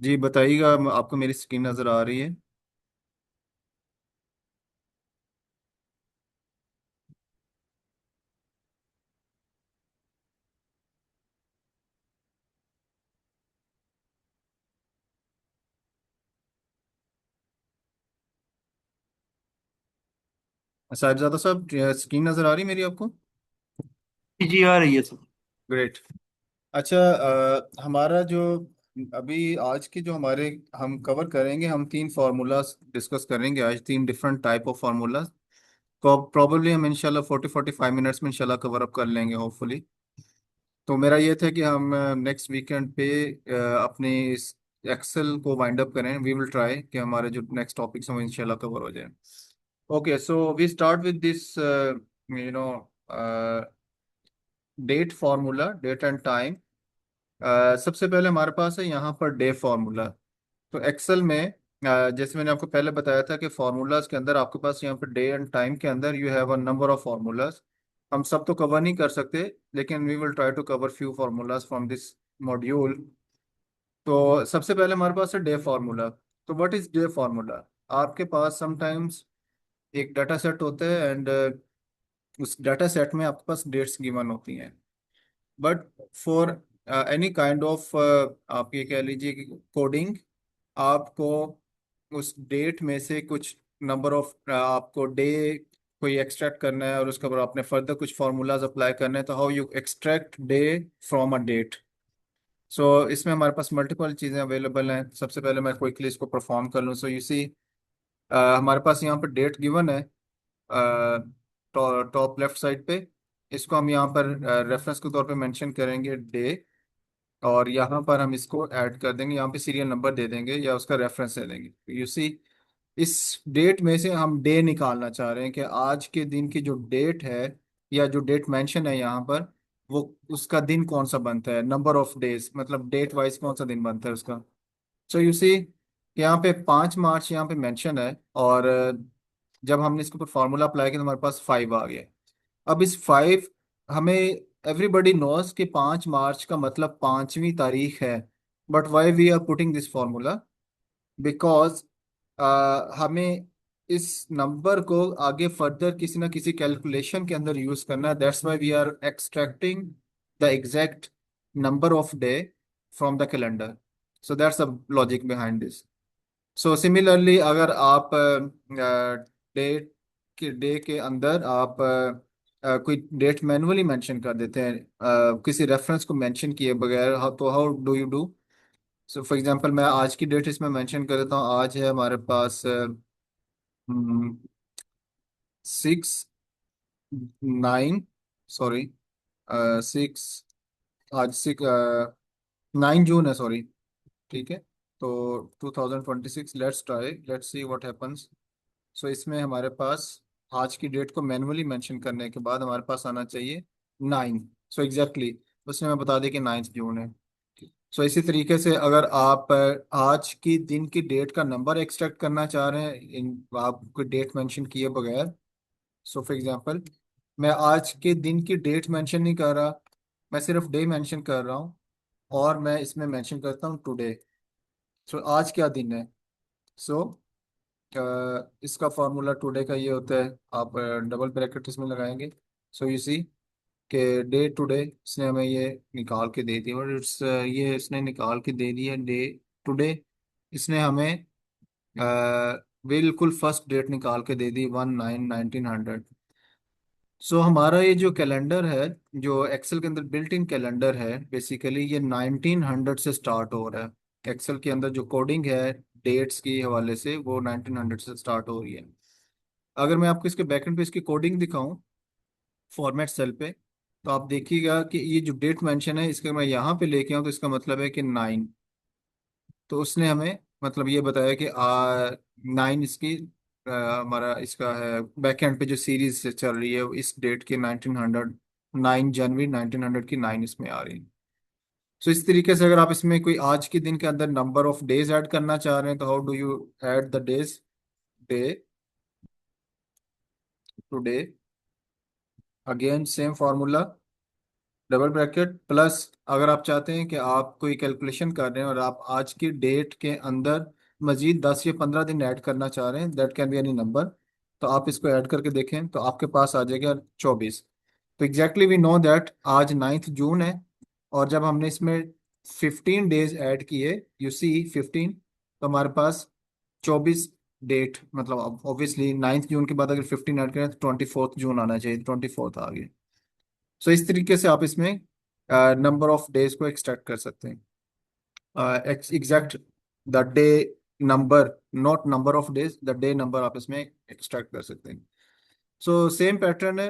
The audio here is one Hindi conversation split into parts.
जी बताइएगा। आपको मेरी स्क्रीन नज़र आ रही है? साहिबजादा साहब, स्क्रीन नज़र आ रही है मेरी आपको? जी आ रही है सब। ग्रेट। अच्छा, हमारा जो अभी आज के जो हमारे हम कवर करेंगे, हम तीन फार्मूलाज डिस्कस करेंगे आज, तीन डिफरेंट टाइप ऑफ फार्मूलाज। तो प्रॉबली हम इंशाल्लाह 40-45 मिनट्स में इंशाल्लाह कवर अप कर लेंगे होपफुली। तो मेरा ये था कि हम नेक्स्ट वीकेंड पे अपने इस एक्सेल को वाइंड अप करें। वी विल ट्राई कि हमारे जो नेक्स्ट टॉपिक्स हैं वो इंशाल्लाह कवर हो जाए। Okay, so we start with this you know date formula, date and time. सबसे पहले हमारे पास है यहाँ पर डे फार्मूला। तो एक्सेल में जैसे मैंने आपको पहले बताया था कि फार्मूलाज के अंदर आपके पास यहाँ पर डे एंड टाइम के अंदर you have a number of formulas. हम सब तो कवर नहीं कर सकते, लेकिन we will try to cover few formulas from this module. तो सबसे पहले हमारे पास है डे फार्मूला। तो व्हाट इज डे फार्मूला? आपके पास समटाइम्स एक डाटा सेट होता है, एंड उस डाटा सेट में आपके पास डेट्स गिवन होती हैं। But for any kind of, आप ये कह लीजिए कि कोडिंग, आपको उस डेट में से कुछ नंबर ऑफ आपको डे कोई एक्सट्रैक्ट करना है, और उसके बाद आपने फर्दर कुछ फार्मूलाज अप्लाई करने हैं। तो how you extract day from a date? So इसमें हमारे पास मल्टीपल चीज़ें अवेलेबल हैं। सबसे पहले मैं क्विकली इसको परफॉर्म कर लूँ। सो यू सी, हमारे पास यहाँ पर डेट गिवन है टॉप लेफ्ट साइड पे। इसको हम यहाँ पर रेफरेंस के तौर पे मेंशन करेंगे डे, और यहाँ पर हम इसको ऐड कर देंगे, यहाँ पे सीरियल नंबर दे देंगे या उसका रेफरेंस दे देंगे। यू सी, इस डेट में से हम डे निकालना चाह रहे हैं कि आज के दिन की जो डेट है, या जो डेट मेंशन है यहाँ पर, वो उसका दिन कौन सा बनता है, नंबर ऑफ डेज, मतलब डेट वाइज कौन सा दिन बनता है उसका। सो यू सी, यहाँ पे 5 मार्च यहाँ पे मेंशन है, और जब हमने इसके ऊपर फार्मूला अप्लाई किया तो हमारे पास 5 आ गया। अब इस 5, हमें एवरीबडी नोस कि 5 मार्च का मतलब पांचवी तारीख है। But why we are putting this formula? Because हमें इस नंबर को आगे फर्दर किसी ना किसी कैलकुलेशन के अंदर यूज करना है। That's why we are extracting the exact number of day from the calendar. So that's the logic behind this. So similarly, अगर आप डेट के डे के अंदर आप कोई डेट मैनुअली मेंशन कर देते हैं किसी रेफरेंस को मेंशन किए बगैर, तो how do you do? So for example, मैं आज की डेट इसमें मेंशन कर देता हूँ। आज है हमारे पास 6/9, सॉरी, 6, आज 9 जून है, सॉरी। ठीक है। तो 2026, let's try, let's see what happens. So इसमें हमारे पास आज की डेट को मैनुअली मेंशन करने के बाद हमारे पास आना चाहिए 9। सो एग्जैक्टली उसने मैं बता दिया कि 9 जून है। सो इसी तरीके से अगर आप आज की दिन की डेट का नंबर एक्सट्रैक्ट करना चाह रहे हैं, आप कोई डेट मेंशन किए बगैर। सो फॉर एग्जांपल, मैं आज के दिन की डेट मेंशन नहीं कर रहा, मैं सिर्फ डे मेंशन कर रहा हूँ, और मैं इसमें मेंशन करता हूँ टुडे। सो आज क्या दिन है? सो इसका फॉर्मूला टुडे का ये होता है, आप डबल ब्रैकेट इसमें लगाएंगे। सो यू सी के डे टुडे इसने हमें ये निकाल के दे दिया, और इट्स ये इसने निकाल के दे दिया डे टुडे। इसने हमें बिल्कुल फर्स्ट डेट निकाल के दे दी 1/9/1900। सो हमारा ये जो कैलेंडर है, जो एक्सेल के अंदर बिल्ट इन कैलेंडर है, बेसिकली ये 1900 से स्टार्ट हो रहा है। एक्सेल के अंदर जो कोडिंग है डेट्स की हवाले से, वो 1900 से स्टार्ट हो रही है। अगर मैं आपको इसके बैकएंड पे इसकी कोडिंग दिखाऊं फॉर्मेट सेल पे, तो आप देखिएगा कि ये जो डेट मेंशन है, इसके मैं यहाँ पे लेके आऊँ तो इसका मतलब है कि 9। तो उसने हमें मतलब ये बताया कि 9 इसकी हमारा इसका है बैकएंड पे जो सीरीज से चल रही है, वो इस डेट के 1900, 9 जनवरी 1900 की 9 इसमें आ रही है। सो इस तरीके से अगर आप इसमें कोई आज के दिन के अंदर नंबर ऑफ डेज ऐड करना चाह रहे हैं, तो how do you add the days? Day today, again same formula, double bracket plus, अगर आप चाहते हैं कि आप कोई कैलकुलेशन कर रहे हैं और आप आज की डेट के अंदर मजीद 10 या 15 दिन ऐड करना चाह रहे हैं, that can be any number, तो आप इसको ऐड करके देखें तो आपके पास आ जाएगा 24। तो एग्जैक्टली वी नो दैट आज 9 जून है, और जब हमने इसमें 15 डेज ऐड किए, यू सी 15, तो हमारे पास 24 डेट, मतलब ऑब्वियसली 9 जून के बाद अगर 15 ऐड करें तो 24 जून आना चाहिए, 24th आ गया। सो इस तरीके से आप इसमें नंबर ऑफ डेज को एक्सट्रैक्ट कर सकते हैं, exact the day number, not number of days, the day number आप इसमें एक्सट्रैक्ट कर सकते हैं। सो सेम पैटर्न है,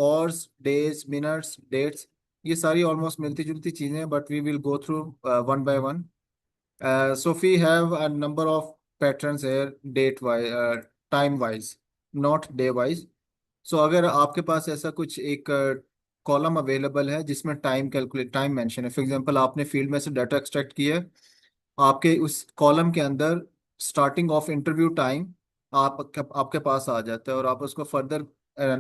ऑर्स, डेज, मिनट्स, डेट्स, ये सारी ऑलमोस्ट मिलती जुलती चीजें हैं, but we will go through one by one. So we have a number of patterns here, date wise, time wise, not day wise. So अगर आपके पास ऐसा कुछ एक कॉलम अवेलेबल है जिसमें टाइम मेंशन है, फॉर एग्जांपल आपने फील्ड में से डाटा एक्सट्रैक्ट किया है, आपके उस कॉलम के अंदर स्टार्टिंग ऑफ इंटरव्यू टाइम आपके पास आ जाता है, और आप उसको फर्दर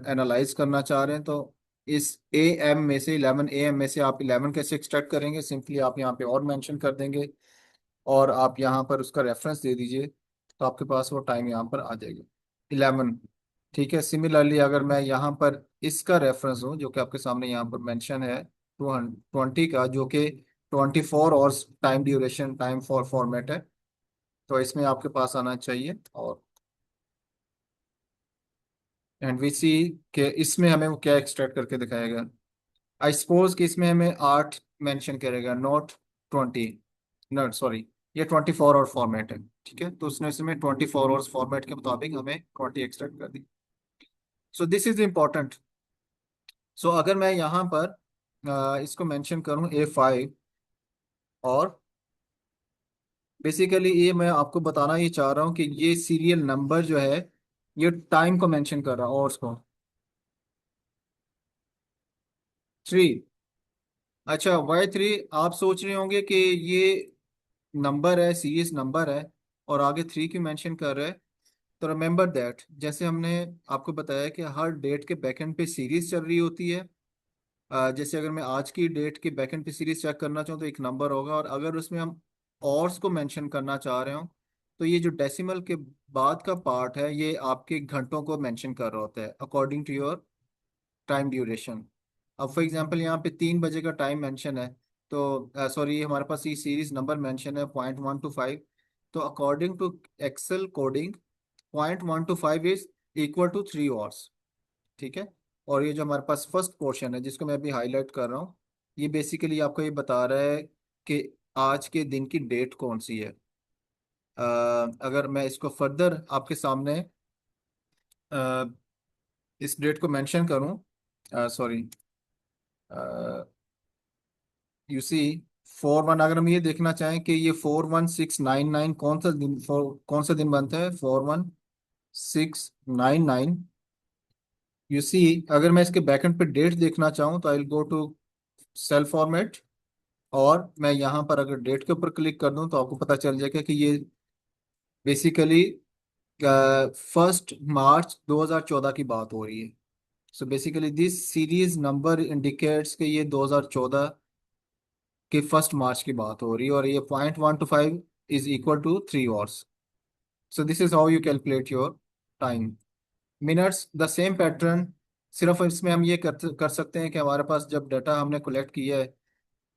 एनालाइज करना चाह रहे हैं, तो इस ए एम में से 11 AM में से आप 11 कैसे एक्सट्रैक्ट करेंगे, सिंपली आप यहाँ पे और मेंशन कर देंगे, और आप यहाँ पर उसका रेफरेंस दे दीजिए, तो आपके पास वो टाइम यहाँ पर आ जाएगा 11। ठीक है, सिमिलरली अगर मैं यहाँ पर इसका रेफरेंस हूँ, जो कि आपके सामने यहाँ पर मेंशन है 20 का, जो कि 24 hours time duration time for format है, तो इसमें आपके पास आना चाहिए। और एंड वी सी के इसमें हमें वो क्या एक्सट्रैक्ट करके दिखाएगा, आई सपोज कि इसमें हमें 8 मेंशन करेगा, नॉट 20, नॉट सॉरी, ये 24 आवर फॉर्मेट है। ठीक है, तो उसने इसमें 24 आवर्स फॉर्मेट के मुताबिक हमें 20 एक्सट्रैक्ट कर दी। So this is important. So अगर मैं यहाँ पर इसको मेंशन करूँ A5, और बेसिकली ये मैं आपको बताना ये चाह रहा हूँ कि ये सीरियल नंबर जो है, ये टाइम को मेंशन कर रहा है, और को 3। अच्छा, Y3, आप सोच रहे होंगे कि ये नंबर है, सीरीज नंबर है, और आगे 3 क्यों मेंशन कर रहा है। तो रिमेंबर दैट, जैसे हमने आपको बताया कि हर डेट के बैकएंड पे सीरीज चल रही होती है, जैसे अगर मैं आज की डेट के बैकएंड पे सीरीज चेक करना चाहूँ तो एक नंबर होगा, और अगर उसमें हम ऑर्स को मेंशन करना चाह रहे हो, तो ये जो डेसिमल के बाद का पार्ट है, ये आपके घंटों को मेंशन कर रहा होता है according to your time duration. अब फॉर एग्जांपल यहाँ पे 3 बजे का टाइम मेंशन है, तो सॉरी, हमारे पास ये सीरीज नंबर मेंशन है 0.125, तो according to Excel coding 0.125 is equal to 3 hours. ठीक है, और ये जो हमारे पास फर्स्ट पोर्शन है जिसको मैं अभी हाईलाइट कर रहा हूँ, ये बेसिकली आपको ये बता रहा है कि आज के दिन की डेट कौन सी है। अ, अगर मैं इसको फर्दर आपके सामने अ, इस डेट को मेंशन करूँ, सॉरी, यू सी 4/1, अगर हम ये देखना चाहें कि ये 4/1699 कौन सा दिन बनता है, 4/1699, यू सी, अगर मैं इसके बैकएंड पे डेट देखना चाहूँ तो I will go to cell format, और मैं यहाँ पर अगर डेट के ऊपर क्लिक कर दूं तो आपको पता चल जाएगा कि ये बेसिकली 1 मार्च 2014 की बात हो रही है। So basically this series number indicates कि ये 2014 के 1 मार्च की बात हो रही है, और ये 0.125 is equal to 3 hours. So this is how you calculate your time. Minutes the same pattern, सिर्फ इसमें हम ये कर सकते हैं कि हमारे पास जब डाटा हमने कलेक्ट किया है,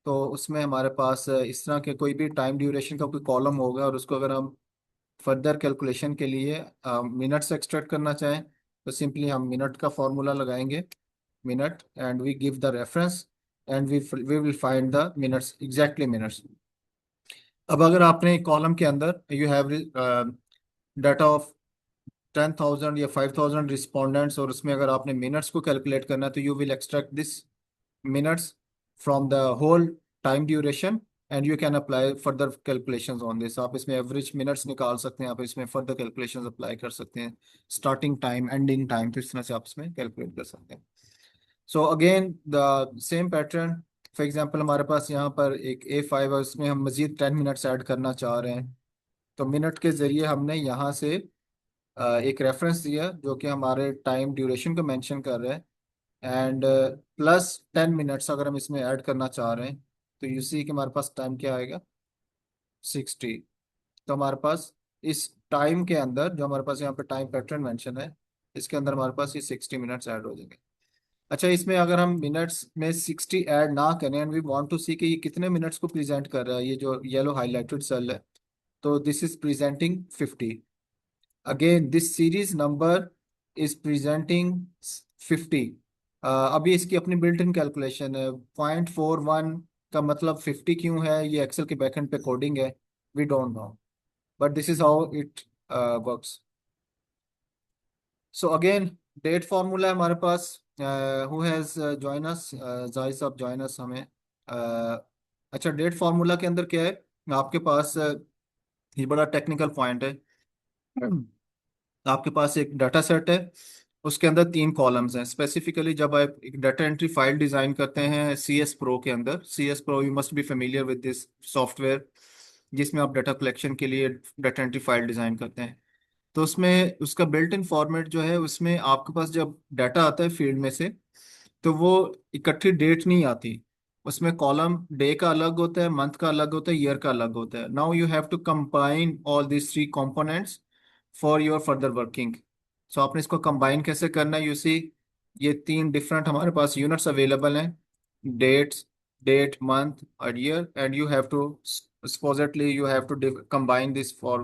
तो उसमें हमारे पास इस तरह के कोई भी टाइम ड्यूरेशन का कोई कॉलम होगा, और उसको अगर हम फर्दर कैलकुलेशन के लिए मिनट से एक्सट्रैक्ट करना चाहें, तो सिंपली हम मिनट का फॉर्मूला लगाएंगे, minute, and we give the reference, and we will find the minutes, exactly minutes. अब अगर आपने कॉलम के अंदर यू हैव डाटा ऑफ 10,000 या 5,000 रिस्पोंडेंट्स, और उसमें अगर आपने मिनट्स को कैलकुलेट करना है, तो you will extract this minutes from the whole time duration, and you can apply further calculations on this। आप इसमें एवरेज मिनट्स निकाल सकते हैं, आप इसमें फर्दर कैलकुलेशंस अप्लाई कर सकते हैं, स्टार्टिंग टाइम, एंडिंग टाइम, तो इस तरह से आप इसमें कैलकुलेट कर सकते हैं। सो again the same pattern, for example हमारे पास यहाँ पर एक A5 है, उसमें हम मजीद 10 मिनट्स ऐड करना चाह रहे हैं, तो मिनट के जरिए हमने यहाँ से एक रेफरेंस दिया जो कि हमारे टाइम ड्यूरेशन को मेंशन कर रहा है, एंड +10 मिनट्स अगर हम इसमें ऐड करना चाह रहे हैं, तो यू सी कि हमारे पास टाइम क्या आएगा, 60। तो हमारे पास इस टाइम के अंदर, जो हमारे पास यहाँ पे टाइम पैटर्न मेंशन है, इसके अंदर हमारे पास ये 60 मिनट्स ऐड हो जाएंगे। अच्छा, इसमें अगर हम मिनट्स में 60 ऐड ना करें एंड वी वांट टू सी कि ये कितने मिनट्स को प्रेजेंट कर रहा है, ये जो येलो हाईलाइटेड सेल है, तो this is presenting 50। Again this series number is presenting 50। अभी इसकी अपनी बिल्ट इन कैलकुलेशन है, 0.41 का मतलब 50 क्यों है, ये एक्सेल के बैकएंड पे कोडिंग है, we don't know, but this is how it works. So again date formula है हमारे पास। Who has join us, Zahir साहब जॉइन अस हमें। अच्छा, डेट फार्मूला के अंदर क्या है, आपके पास ये बड़ा टेक्निकल पॉइंट है। आपके पास एक डाटा सेट है, उसके अंदर 3 कॉलम्स हैं। स्पेसिफिकली जब आप एक डाटा एंट्री फाइल डिजाइन करते हैं सी एस प्रो के अंदर, C S pro you must be familiar with this software, जिसमें आप डाटा कलेक्शन के लिए डाटा एंट्री फाइल डिजाइन करते हैं। तो उसमें उसका बिल्ट इन फॉर्मेट जो है, उसमें आपके पास जब डाटा आता है फील्ड में से, तो वो इकट्ठी डेट नहीं आती। उसमें कॉलम डे का अलग होता है, मंथ का अलग होता है, ईयर का अलग होता है। Now you have to combine all this 3 components for your further working. So आपने इसको कंबाइन कैसे करना है, यू सी, ये 3 डिफरेंट हमारे पास यूनिट्स अवेलेबल हैं, डेट्स, डेट, मंथ और year, and you have to supposedly you have to combine this for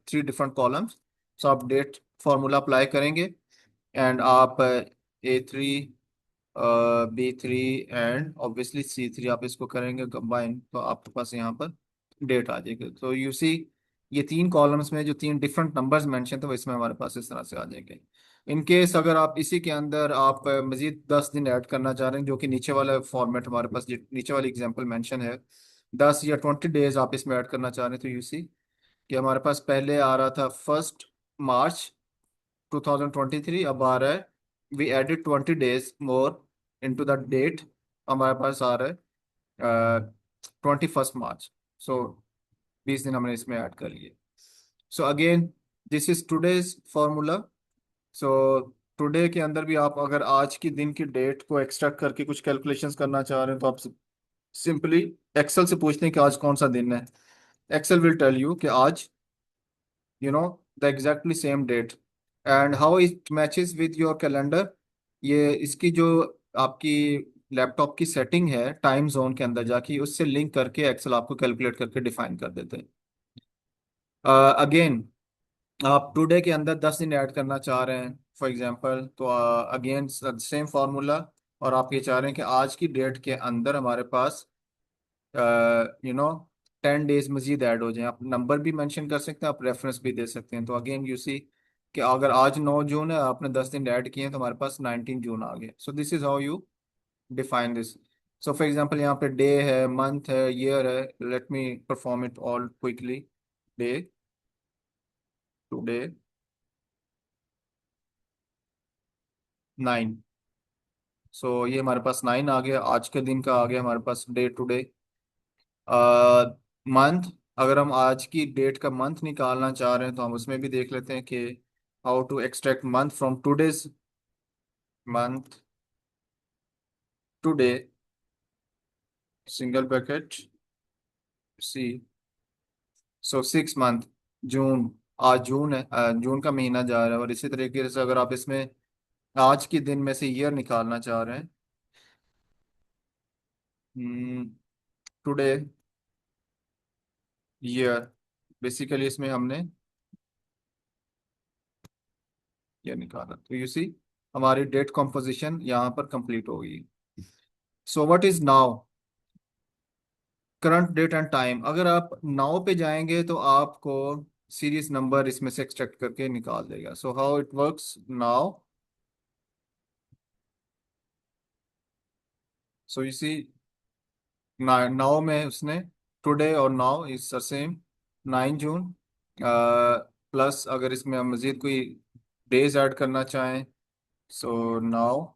3 different columns। सो आप डेट फॉर्मूला अप्लाई करेंगे, एंड आप A3, B3 and obviously C3 आप इसको करेंगे कंबाइन, तो आपके पास यहाँ पर डेट आ जाएगी। तो यू सी, ये 3 कॉलम्स में जो 3 डिफरेंट नंबर्स मेंशन थे, वो इसमें हमारे पास इस तरह से आ जाएंगे। इन केस अगर आप इसी के अंदर आप मजीद 10 दिन ऐड करना चाह रहे हैं, जो कि नीचे वाला फॉर्मेट हमारे पास नीचे वाली एग्जांपल मेंशन है, 10 या 20 डेज आप इसमें ऐड करना चाह रहे हैं, तो यू सी कि हमारे पास पहले आ रहा था 1 मार्च 2023, अब आ रहा है we added 20 days more into the date, हमारे पास आ रहा है 21 मार्च। सो 20 दिन हमने इसमें ऐड कर लिए। So again this is today's formula. So today के अंदर भी आप अगर आज की दिन की डेट को एक्सट्रैक्ट करके कुछ कैलकुलेशंस करना चाह रहे हैं, तो आप सिंपली एक्सेल से पूछते हैं कि आज कौन सा दिन है। एक्सेल विल टेल यू कि आज, you know, the exactly same date and how it matches with your calendar। ये इसकी जो आपकी लैपटॉप की सेटिंग है टाइम जोन के अंदर जाके, उससे लिंक करके एक्सेल आपको कैलकुलेट करके डिफाइन कर देते हैं। अगेन आप टुडे के अंदर 10 दिन ऐड करना चाह रहे हैं फॉर एग्जांपल, तो अगेन सेम फार्मूला, और आप ये चाह रहे हैं कि आज की डेट के अंदर हमारे पास यू नो 10 डेज मजीद ऐड हो जाएं। आप नंबर भी मेंशन कर सकते हैं, आप रेफरेंस भी दे सकते हैं। तो अगेन यू सी कि अगर आज 9 जून है, आपने 10 दिन ऐड किए हैं, तो हमारे पास 19 जून आ गए। सो this is how you define this. So for example यहाँ पे डे है, मंथ है, ईयर है। Let me perform it all quickly. Day, today, 9। सो ये हमारे पास 9 आ गया, आज के दिन का आ गया हमारे पास डे टुडे। मंथ, अगर हम आज की डेट का मंथ निकालना चाह रहे हैं, तो हम उसमें भी देख लेते हैं कि how to extract month from today's month, today, single bracket, C. So 6 month, June, आज जून है, जून का महीना जा रहा है। और इसी तरीके से अगर आप इसमें आज के दिन में से ईयर निकालना चाह रहे हैं, टुडे ईयर, बेसिकली इसमें हमने ये निकाला, तो यू सी हमारी डेट कॉम्पोजिशन यहाँ पर कंप्लीट हो गई। So what is now current date and time. अगर आप नाउ पे जाएंगे, तो आपको सीरीज नंबर इसमें से एक्सट्रैक्ट करके निकाल देगा। So how it works now, so you see now में उसने टुडे और now is the same, 9 June. Plus अगर इसमें हम मजीद कोई डेज ऐड करना चाहें, सो नाउ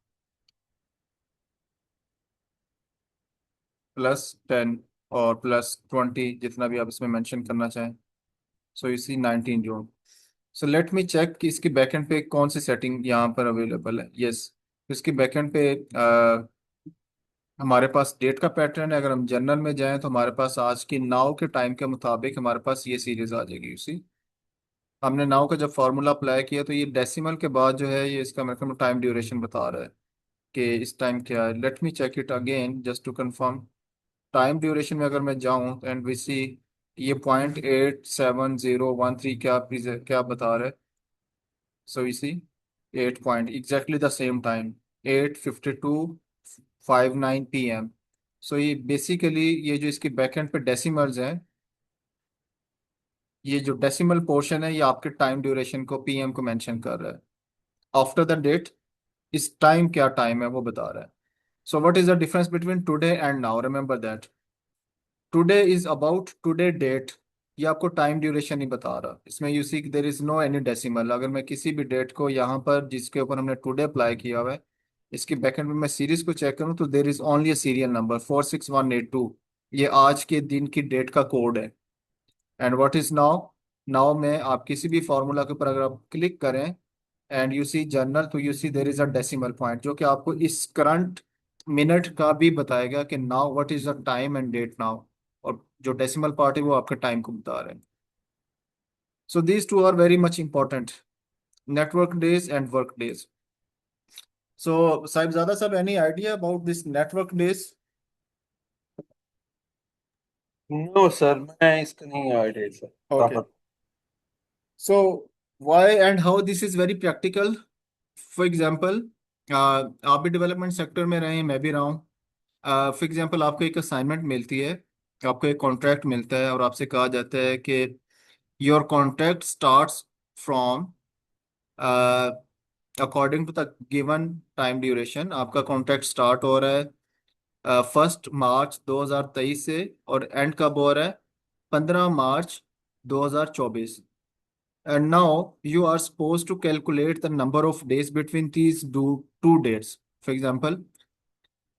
+10 और +20, जितना भी आप इसमें मेंशन करना चाहें। सो इसी 19 जून। सो लेट मी चेक कि इसके बैकएंड पे कौन सी सेटिंग यहाँ पर अवेलेबल है। यस, इसकी बैकएंड पे हमारे पास डेट का पैटर्न है। अगर हम जनरल में जाएं तो हमारे पास आज की नाउ के टाइम के मुताबिक हमारे पास ये सीरीज आ जाएगी उसी। हमने नाउ का जब फॉर्मूला अप्लाई किया तो ये डेसिमल के बाद जो है ये इसका मतलब टाइम ड्यूरेशन बता रहा है कि इस टाइम क्या है। Let me check it again just to confirm. Time duration में अगर मैं जाऊं एंड वी सी, ये 0.87013 क्या बता रहा है। सो इसी 8 point exactly the same time, 8:52:59 PM। सो ये बेसिकली ये जो इसकी बैकएंड पे डेसिमल्स हैं, ये जो डेसिमल पोर्शन है ये आपके टाइम ड्यूरेशन को पीएम को मेंशन कर रहा है। आफ्टर द डेट इस टाइम क्या टाइम है वो बता रहा है। So what is the difference between today and now, remember that today is about today date. ये आपको टाइम ड्यूरेशन ही बता रहा, इसमें you see there is no any decimal. अगर मैं किसी भी डेट को यहाँ पर जिसके ऊपर हमने टुडे अप्लाई किया हुआ है इसकी बैकएंड में मैं सीरीज को चेक करूँ तो there is only a serial number 46182। ये आज के दिन की डेट का कोड है। And what is now, now में आप किसी भी फॉर्मूला के ऊपर अगर आप क्लिक करें एंड यू सी जर्नल तो you see there is a decimal point जो कि आपको इस करंट मिनट का भी बताएगा कि now what is the time and date now. और जो डेसिमल पार्ट है वो आपके टाइम को बता रहे हैं। So these two are very much important, network days and work days. So Sahibzada sahab, any idea about this network days? No sir, मैं इसका नहीं idea sir. Okay, Rahat. So why and how this is very practical. For example, आप भी डेवलपमेंट सेक्टर में रहे हैं, मैं भी रहा हूँ। फॉर एग्जाम्पल आपको एक असाइनमेंट मिलती है, आपको एक कॉन्ट्रैक्ट मिलता है और आपसे कहा जाता है कि your contract starts from according to the given time duration. आपका कॉन्ट्रैक्ट स्टार्ट हो रहा है 1 मार्च 2023 से और एंड कब हो रहा है 15 मार्च 2024। And now you are supposed to calculate the number of days between these two dates. For example,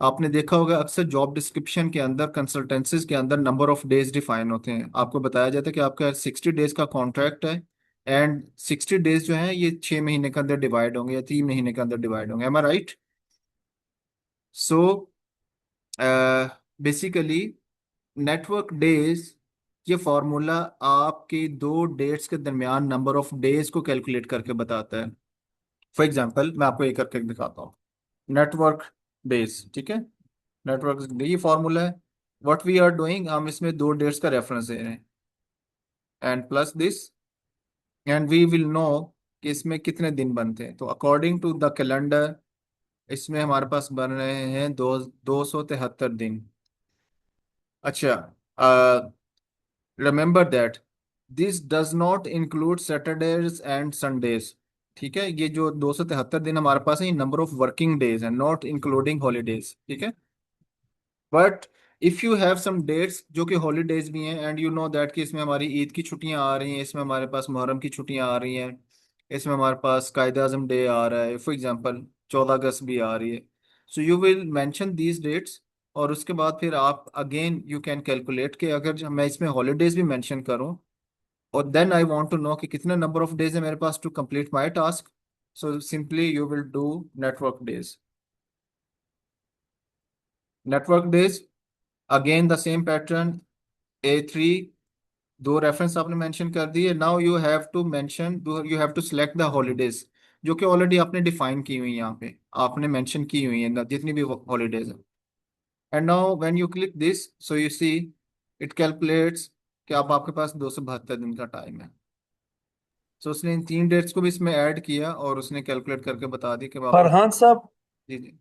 आपने देखा होगा अक्सर जॉब डिस्क्रिप्शन के अंदर कंसल्टेंसीज के अंदर नंबर ऑफ डेज डिफाइन होते हैं। आपको बताया जाता है कि आपका 60 डेज का कॉन्ट्रैक्ट है एंड 60 डेज जो है ये 6 महीने के अंदर डिवाइड होंगे या 3 महीने के अंदर डिवाइड होंगे। Am I right? So basically network days, ये फॉर्मूला आपके दो डेट्स के दरमियान नंबर ऑफ डेज को कैलकुलेट करके बताता है। फॉर एग्जाम्पल मैं आपको एक करके दिखाता हूँ। नेटवर्क डेज, ठीक है, नेटवर्क डे ये फॉर्मूला है। व्हाट वी आर डूइंग, हम इसमें दो डेट्स का रेफरेंस दे रहे हैं and plus this and we will know कि इसमें कितने दिन बनते हैं। तो अकॉर्डिंग टू द कैलेंडर इसमें हमारे पास बन रहे हैं 273 दिन। अच्छा, remember that this does not include Saturdays and Sundays. ठीक है, ये जो 273 दिन हमारे पास है ये नंबर ऑफ वर्किंग डेज है, नॉट इंक्लूडिंग हॉलीडेज। ठीक है, but if you have some dates जो कि हॉलीडेज भी हैं एंड यू नो दैट कि इसमें हमारी ईद की छुट्टियां आ रही हैं, इसमें हमारे पास मुहर्रम की छुट्टियां आ रही हैं, इसमें हमारे पास कायद आजम डे आ रहा है, फॉर एग्जांपल 14 अगस्त भी आ रही है। So you will mention these dates और उसके बाद फिर आप अगेन यू कैन कैलकुलेट कि अगर मैं इसमें हॉलीडेज भी मेंशन करूं और then I want to know कि कितने नंबर ऑफ डेज है मेरे पास to complete my task. So simply you will do network days. Network days again the same pattern, A3, दो रेफरेंस आपने मेंशन कर दिए। Now you have to mention, you have to select the holidays जो कि ऑलरेडी आपने डिफाइन की हुई है, यहाँ पे आपने मेंशन की हुई है जितनी भी हॉलीडेज है। And now when you click this so you see it calculates कि आप आपके पास 272 दिन का टाइम है। सो उसने इन तीन डेट्स को भी इसमें ऐड किया और उसने कैलकुलेट करके बता दी कि आपको। फरहान साहब, जी जी।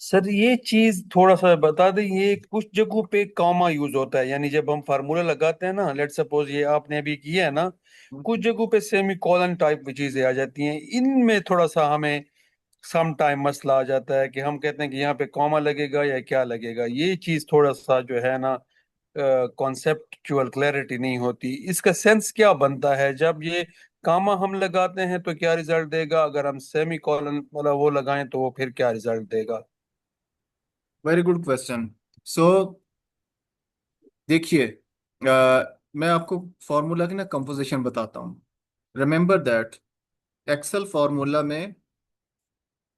सर ये चीज थोड़ा सा बता दें। ये कुछ जगहों पे कॉमा यूज होता है, यानी जब हम फार्मूला लगाते हैं ना, लेट सपोज ये आपने अभी किया है ना, कुछ जगहों पे सेमी कॉलन टाइप की चीजें आ जाती हैं। इनमें थोड़ा सा हमें सम टाइम मसला आ जाता है कि हम कहते हैं कि यहाँ पे कॉमा लगेगा या क्या लगेगा। ये चीज थोड़ा सा जो है ना, कॉन्सेप्चुअल क्लैरिटी नहीं होती। इसका सेंस क्या बनता है जब ये कामा हम लगाते हैं तो क्या रिजल्ट देगा, अगर हम सेमी कॉलन वाला वो लगाएं तो वो फिर क्या रिजल्ट देगा। Very good question. सो देखिए, मैं आपको फॉर्मूला की ना कंपोजिशन बताता हूँ। रिमेंबर दैट एक्सेल फॉर्मूला में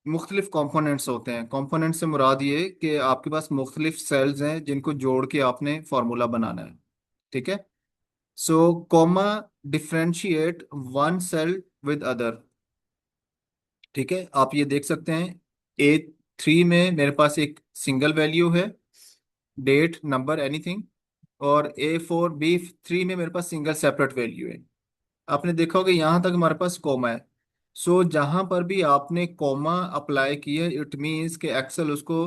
मुख्तलिफ कंपोनेंट्स होते हैं। कंपोनेंट से मुराद ये कि आपके पास मुख्तलिफ सेल्स हैं जिनको जोड़ के आपने फार्मूला बनाना है। ठीक है। So comma differentiate one cell with other. ठीक है, आप ये देख सकते हैं, A3 में मेरे पास एक सिंगल वैल्यू है, डेट नंबर एनीथिंग। और A4 B3 में मेरे पास सिंगल सेपरेट वैल्यू है। आपने देखा होगा यहाँ तक हमारे पास कॉमा है। सो जहां पर भी आपने कॉमा अप्लाई किया, इट मीन्स कि एक्सेल उसको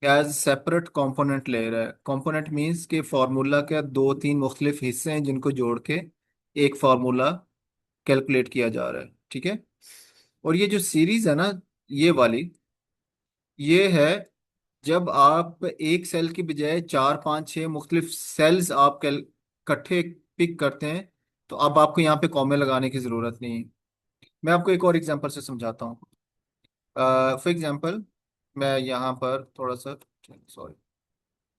एज सेपरेट कंपोनेंट ले रहा है। कंपोनेंट मीन्स कि फार्मूला के दो तीन मुख्तलिफ हिस्से हैं जिनको जोड़ के एक फार्मूला कैलकुलेट किया जा रहा है। ठीक है। और ये जो सीरीज है ना, ये वाली, ये है जब आप एक सेल की बजाय चार पांच छह मुख्तलिफ सेल्स आप इकट्ठे पिक करते हैं, तो अब आपको यहाँ पे कॉमे लगाने की जरूरत नहीं है। मैं आपको एक और एग्जांपल से समझाता हूँ। फॉर एग्जांपल, मैं यहाँ पर थोड़ा सा, सॉरी,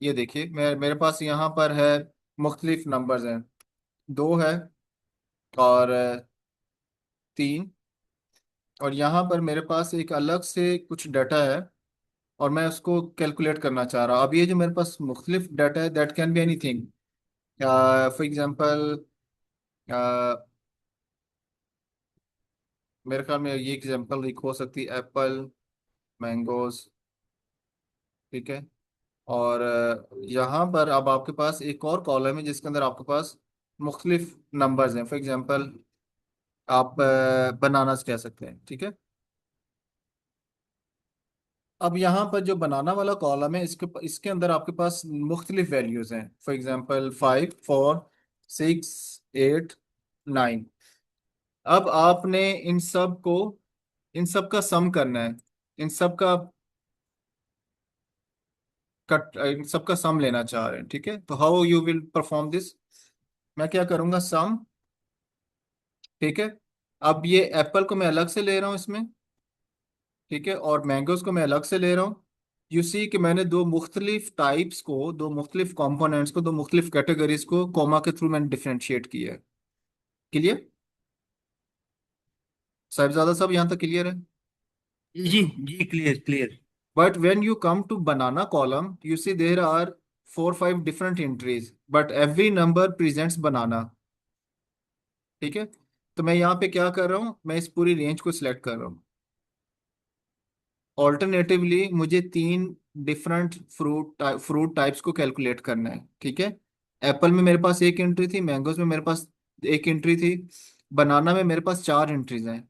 ये देखिए, मैं मेरे पास यहाँ पर है, मुख्तलिफ नंबर्स हैं, दो है और तीन। और यहाँ पर मेरे पास एक अलग से कुछ डाटा है और मैं उसको कैलकुलेट करना चाह रहा हूँ। अब ये जो मेरे पास मुख्तलिफ डाटा है, that can be anything. For example, मेरे ख्याल में ये एग्जांपल एक हो सकती है, एप्पल, मैंगोज। ठीक है। और यहाँ पर अब आपके पास एक और कॉलम है जिसके अंदर आपके पास मुख्तलिफ नंबर्स हैं। फॉर एग्जांपल, आप बनानास कह सकते हैं। ठीक है। अब यहाँ पर जो बनाना वाला कॉलम है, इसके इसके अंदर आपके पास मुख्तलिफ वैल्यूज हैं। For example 5 4 6 8 9। अब आपने इन सब का सम करना है। इन सब का इन सब का सम लेना चाह रहे हैं। ठीक है, तो how you will perform this? मैं क्या करूंगा, सम। ठीक है। अब ये एप्पल को मैं अलग से ले रहा हूँ इसमें। ठीक है, और मैंगोज को मैं अलग से ले रहा हूँ। यू सी कि मैंने दो मुख्तलिफ टाइप्स को, दो मुख्तलिफ कंपोनेंट्स को, दो मुख्तलिफ कैटेगरीज को कॉमा के थ्रू मैंने डिफरेंशिएट किया है। क्लियर? साहिबजादा साहब, यहाँ तक क्लियर है? जी जी, clear clear. But when you come to banana column, you see there are 4 5 different entries, but every number presents banana. ठीक है। तो मैं यहाँ पे क्या कर रहा हूँ, मैं इस पूरी रेंज को सिलेक्ट कर रहा हूँ। ऑल्टरनेटिवली मुझे तीन डिफरेंट फ्रूट टाइप्स को कैलकुलेट करना है। ठीक है। एप्पल में मेरे पास एक एंट्री थी, मैंगोज में मेरे पास एक एंट्री थी, बनाना में मेरे पास चार एंट्रीज हैं।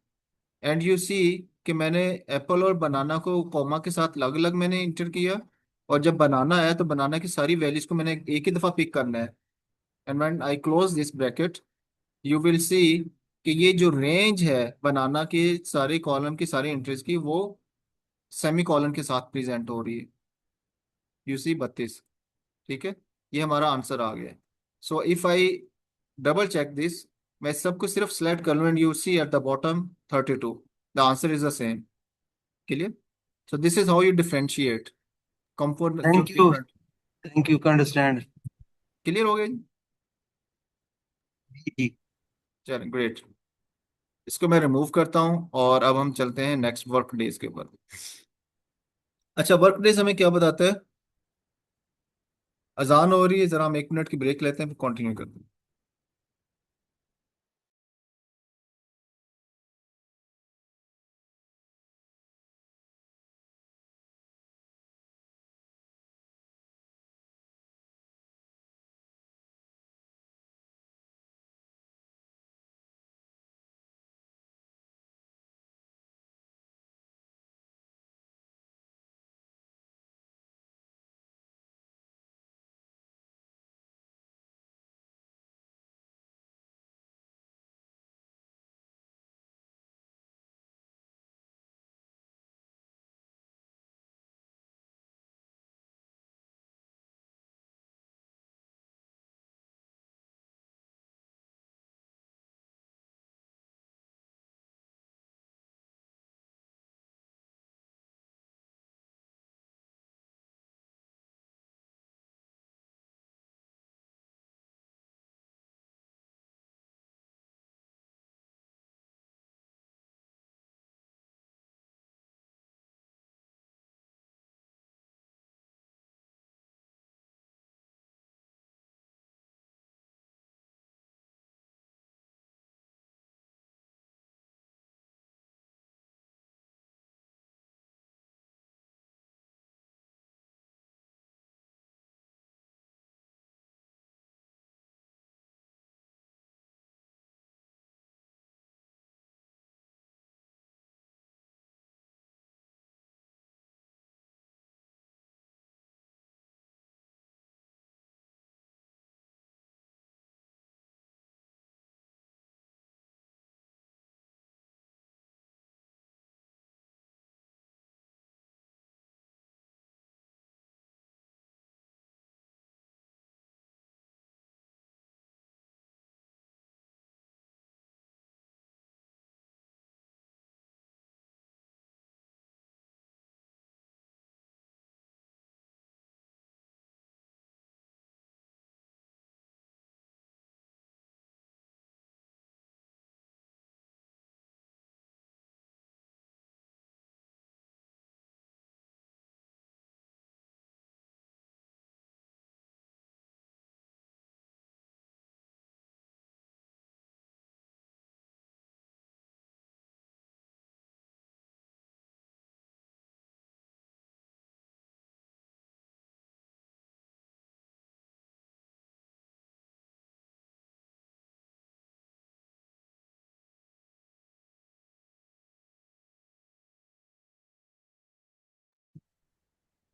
एंड यू सी कि मैंने एप्पल और बनाना को कॉमा के साथ अलग अलग मैंने इंटर किया। और जब बनाना आया तो बनाना की सारी वैल्यूज को मैंने एक ही दफा पिक करना है। And when I close this bracket, you will सी कि ये जो रेंज है बनाना के सारे कॉलम की सारी एंट्रीज की, वो सेमी कॉलन के साथ प्रेजेंट हो रही है। You see 32। ठीक है, ये हमारा आंसर आ गया। So if I double check this, मैं सबको सिर्फ सेलेक्ट कर लूँ, and you see at the bottom 32, the answer is the same. Clear? So this is how you differentiate component to thank you. Different. Thank you, can understand. Clear हो गया जी? जी। चलिए, ग्रेट। इसको मैं रिमूव करता हूँ और अब हम चलते हैं नेक्स्ट वर्क डेज के ऊपर। अच्छा, वर्क डेज हमें क्या बताता है? अजान हो रही है, जरा हम 1 मिनट की ब्रेक लेते हैं, फिर कंटिन्यू करते हैं।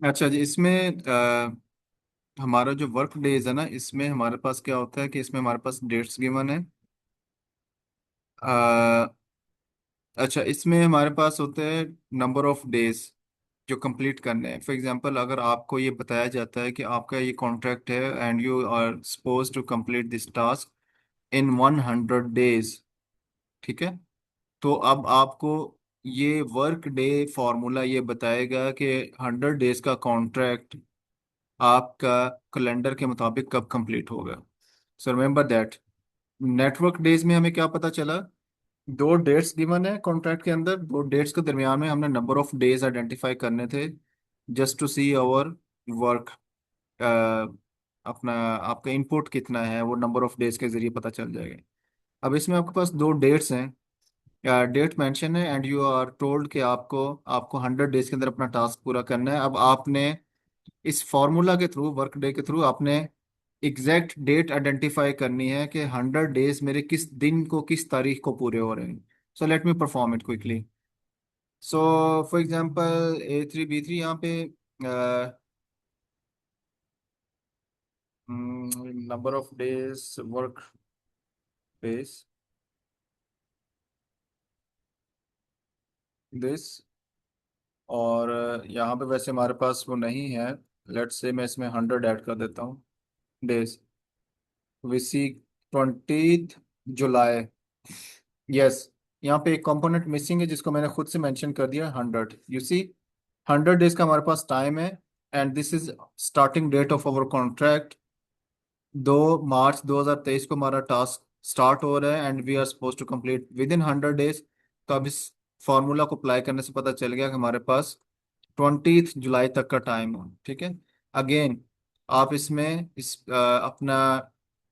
अच्छा जी, इसमें हमारा जो वर्क डेज है ना, इसमें हमारे पास क्या होता है कि इसमें हमारे पास डेट्स गिवन है। अ, अच्छा, इसमें हमारे पास होते हैं नंबर ऑफ डेज जो कंप्लीट करने हैं। फॉर एग्जांपल, अगर आपको ये बताया जाता है कि आपका ये कॉन्ट्रैक्ट है and you are suppose to complete this task in 100 days, ठीक है, तो अब आपको ये वर्क डे फॉर्मूला ये बताएगा कि 100 डेज का कॉन्ट्रैक्ट आपका कैलेंडर के मुताबिक कब कंप्लीट होगा। So remember that network days में हमें क्या पता चला, दो डेट्स गिवन है कॉन्ट्रैक्ट के अंदर, दो डेट्स के दरमियान में हमने नंबर ऑफ डेज आइडेंटिफाई करने थे just to see our work. अपना आपका इनपुट कितना है वो नंबर ऑफ डेज के जरिए पता चल जाएगा। अब इसमें आपके पास दो डेट्स हैं, डेट मेंशन है एंड यू आर टोल्ड कि आपको आपको 100 डेज के अंदर अपना टास्क पूरा करना है। अब आपने इस फॉर्मूला के थ्रू, वर्क डे के थ्रू, आपने एग्जैक्ट डेट आइडेंटिफाई करनी है कि 100 डेज मेरे किस दिन को, किस तारीख को पूरे हो रहे हैं। सो let me perform it quickly. So for example A3B3 यहाँ पे number of days work days this, और यहाँ पे वैसे हमारे पास वो नहीं है। लेट्स से मैं इसमें 100 ऐड कर देता हूँ days. We see 20 July. Yes, यहाँ पे एक कंपोनेंट मिसिंग है जिसको मैंने खुद से मेंशन कर दिया, 100। यू सी 100 डेज का हमारे पास टाइम है and this is starting date of our contract. 2 March 2023 को हमारा टास्क स्टार्ट हो रहा है and we are suppose to complete within 100 days. तो अब इस फॉर्मूला को अप्लाई करने से पता चल गया कि हमारे पास 20 जुलाई तक का टाइम हो, ठीक है। अगेन आप इसमें अपना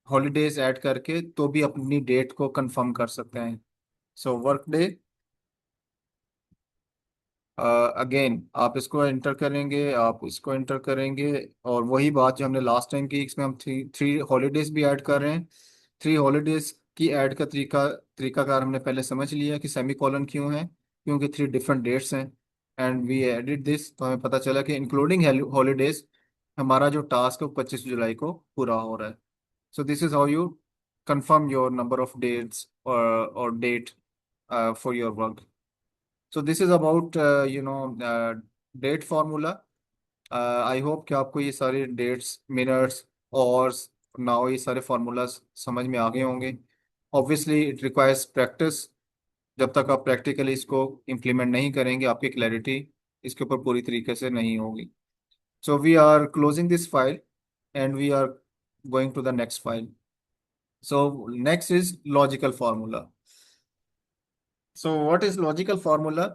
हॉलीडेज ऐड करके तो भी अपनी डेट को कंफर्म कर सकते हैं। सो वर्क डे, अगेन आप इसको एंटर करेंगे, आप इसको एंटर करेंगे, और वही बात जो हमने लास्ट टाइम की, इसमें हम थ्री थ्री हॉलीडेज भी ऐड कर रहे हैं। थ्री हॉलीडेज की ऐड का तरीकाकार हमने पहले समझ लिया कि सेमी कॉलन क्यों है, क्योंकि थ्री डिफरेंट डेट्स हैं एंड वी एडिड दिस। तो हमें पता चला कि इंक्लूडिंग हॉलीडेज हमारा जो टास्क है 25 जुलाई को पूरा हो रहा है। So this is how you confirm your number of dates और date for your work. So this is about date formula. I hope कि आपको ये सारे डेट्स, मिनट्स और नाउ ये सारे फार्मूलाज समझ में आ गए होंगे। Obviously it requires practice. जब तक आप प्रैक्टिकली इसको इम्प्लीमेंट नहीं करेंगे आपकी क्लैरिटी इसके ऊपर पूरी तरीके से नहीं होगी। So we are closing this file and we are going to the next file. So next is logical formula. So what is logical formula?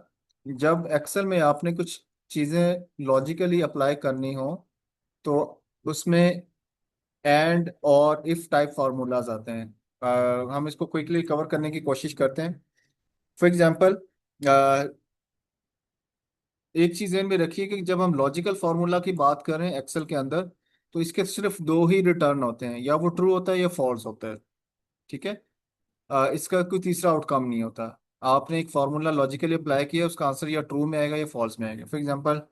जब एक्सेल में आपने कुछ चीजें लॉजिकली अप्लाई करनी हो तो उसमें एंड और इफ टाइप फार्मूलाज आते हैं। हम इसको क्विकली कवर करने की कोशिश करते हैं। फॉर एग्जांपल, एक चीज ध्यान में रखिए कि जब हम लॉजिकल फार्मूला की बात कर रहे हैं एक्सेल के अंदर, तो इसके सिर्फ दो ही रिटर्न होते हैं, या वो ट्रू होता है या फॉल्स होता है, ठीक है। इसका कोई तीसरा आउटकम नहीं होता। आपने एक फार्मूला लॉजिकली अप्लाई किया, उसका आंसर या ट्रू में आएगा या फॉल्स में आएगा। फॉर एग्जांपल,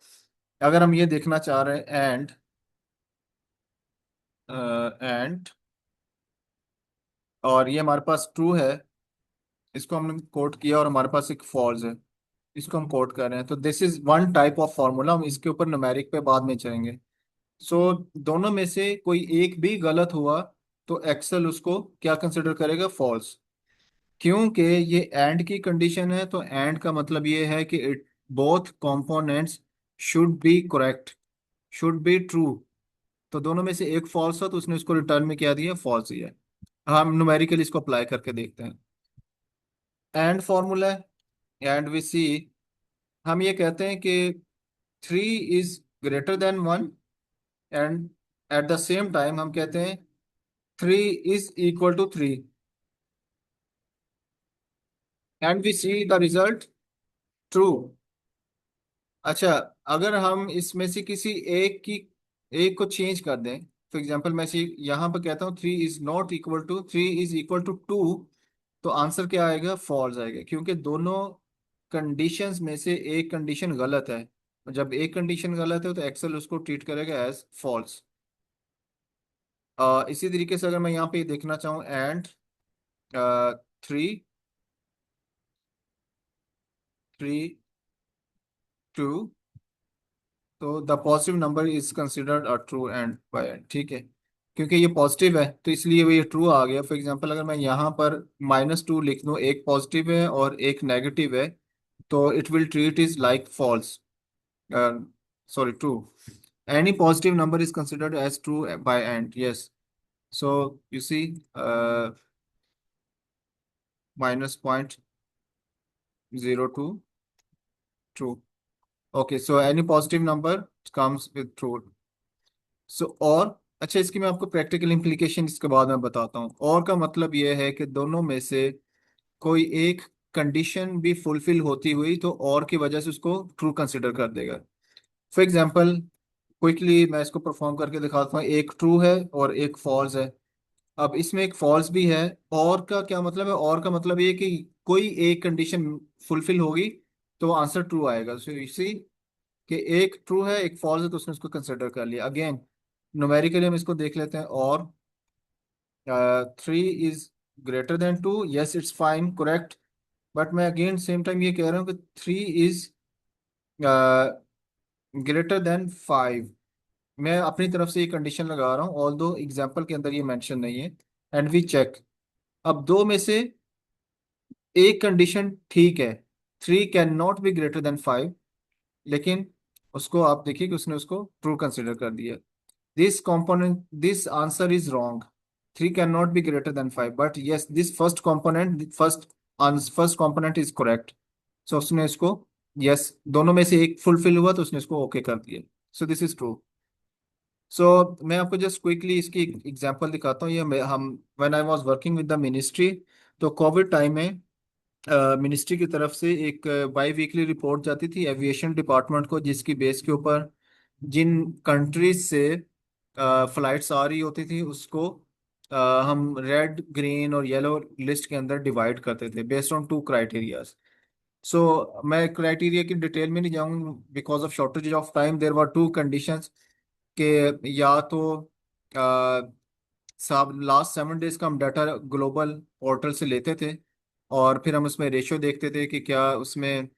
अगर हम ये देखना चाह रहे हैं एंड और ये हमारे पास ट्रू है, इसको हमने कोड किया, और हमारे पास एक फॉल्स है, इसको हम कोड कर रहे हैं, तो this is one type of formula. हम इसके ऊपर न्यूमेरिक पे बाद में चलेंगे। सो दोनों में से कोई एक भी गलत हुआ तो एक्सेल उसको क्या कंसिडर करेगा? फॉल्स। क्योंकि ये एंड की कंडीशन है, तो एंड का मतलब ये है कि it both components should be correct, should be true. तो दोनों में से एक फॉल्स था तो उसने उसको रिटर्न में क्या दिया? फॉल्स दिया। हम न्यूमेरिकली इसको अप्लाई करके देखते हैं। And formula, and we see, हम ये कहते हैं कि 3 is greater than 1, and at the same time हम कहते हैं 3 is equal to 3, and we see the result true. अच्छा, अगर हम इसमें से किसी एक को चेंज कर दें, फॉर एग्जाम्पल मैं यहाँ पर कहता हूँ 3 इज इक्वल टू 2, तो आंसर क्या आएगा? फॉल्स आएगा, क्योंकि दोनों कंडीशंस में से एक कंडीशन गलत है। जब एक कंडीशन गलत है तो एक्सेल उसको ट्रीट करेगा एज फॉल्स। इसी तरीके से अगर मैं यहाँ पे देखना चाहूँ एंड 3 3 2, तो the positive number is considered a true and by and, ठीक है। क्योंकि ये पॉजिटिव है तो इसलिए वो ये ट्रू आ गया। फॉर एग्जांपल अगर मैं यहाँ पर -2 लिख दूँ, एक पॉजिटिव है और एक नेगेटिव है, तो it will treat is like false, sorry true. Any positive number is considered as true by and, yes. So you see -0.02 true. Okay, so any positive number comes with true. So और अच्छा, इसकी मैं आपको प्रैक्टिकल इम्प्लीकेशन इसके बाद में बताता हूँ। और का मतलब ये है कि दोनों में से कोई एक कंडीशन भी फुलफिल होती हुई तो और की वजह से उसको ट्रू कंसिडर कर देगा। फॉर एग्जाम्पल, क्विकली मैं इसको परफॉर्म करके दिखाता हूँ। एक ट्रू है और एक फॉल्स है। अब इसमें एक फॉल्स भी है। और का क्या मतलब है? और का मतलब ये कि कोई एक कंडीशन फुलफिल होगी तो आंसर ट्रू आएगा। सो इसी कि एक ट्रू है एक फॉल्स है तो उसने उसको कंसिडर कर लिया। अगेन न्यूमेरिकली हम इसको देख लेते हैं। और 3 is greater then 2, yes it's fine, correct. But मैं अगेन सेम टाइम ये कह रहा हूँ कि 3 इज ग्रेटर देन 5। मैं अपनी तरफ से ये कंडीशन लगा रहा हूँ, ऑल दो एग्जाम्पल के अंदर ये मेंशन नहीं है। And we check. अब दो में से एक कंडीशन ठीक है, 3 can not be greater than 5, लेकिन उसको आप देखिए कि उसने उसको ट्रू कंसिडर कर दिया। This answer is wrong. 3 cannot be greater than 5. But yes, this first component is correct. So उसने इसको yes, दोनों में से एक फुलफिल हुआ तो उसने इसको ओके कर दिया। So this is true. So मैं आपको जस्ट क्विकली इसकी एग्जांपल दिखाता हूँ। ये हम when I was working with the ministry, तो कोविड टाइम में मिनिस्ट्री की तरफ से एक बाई वीकली रिपोर्ट जाती थी एविएशन डिपार्टमेंट को, जिसकी बेस के ऊपर जिन कंट्रीज से फ्लाइट्स आ रही होती थी उसको हम रेड ग्रीन और येलो लिस्ट के अंदर डिवाइड करते थे बेस्ड ऑन 2 क्राइटेरियाज। सो मैं क्राइटेरिया की डिटेल में नहीं जाऊंगा because of shortage of time. There were 2 conditions के या तो सब लास्ट 7 डेज का हम डाटा ग्लोबल पोर्टल से लेते थे और फिर हम उसमें रेशियो देखते थे कि क्या उसमें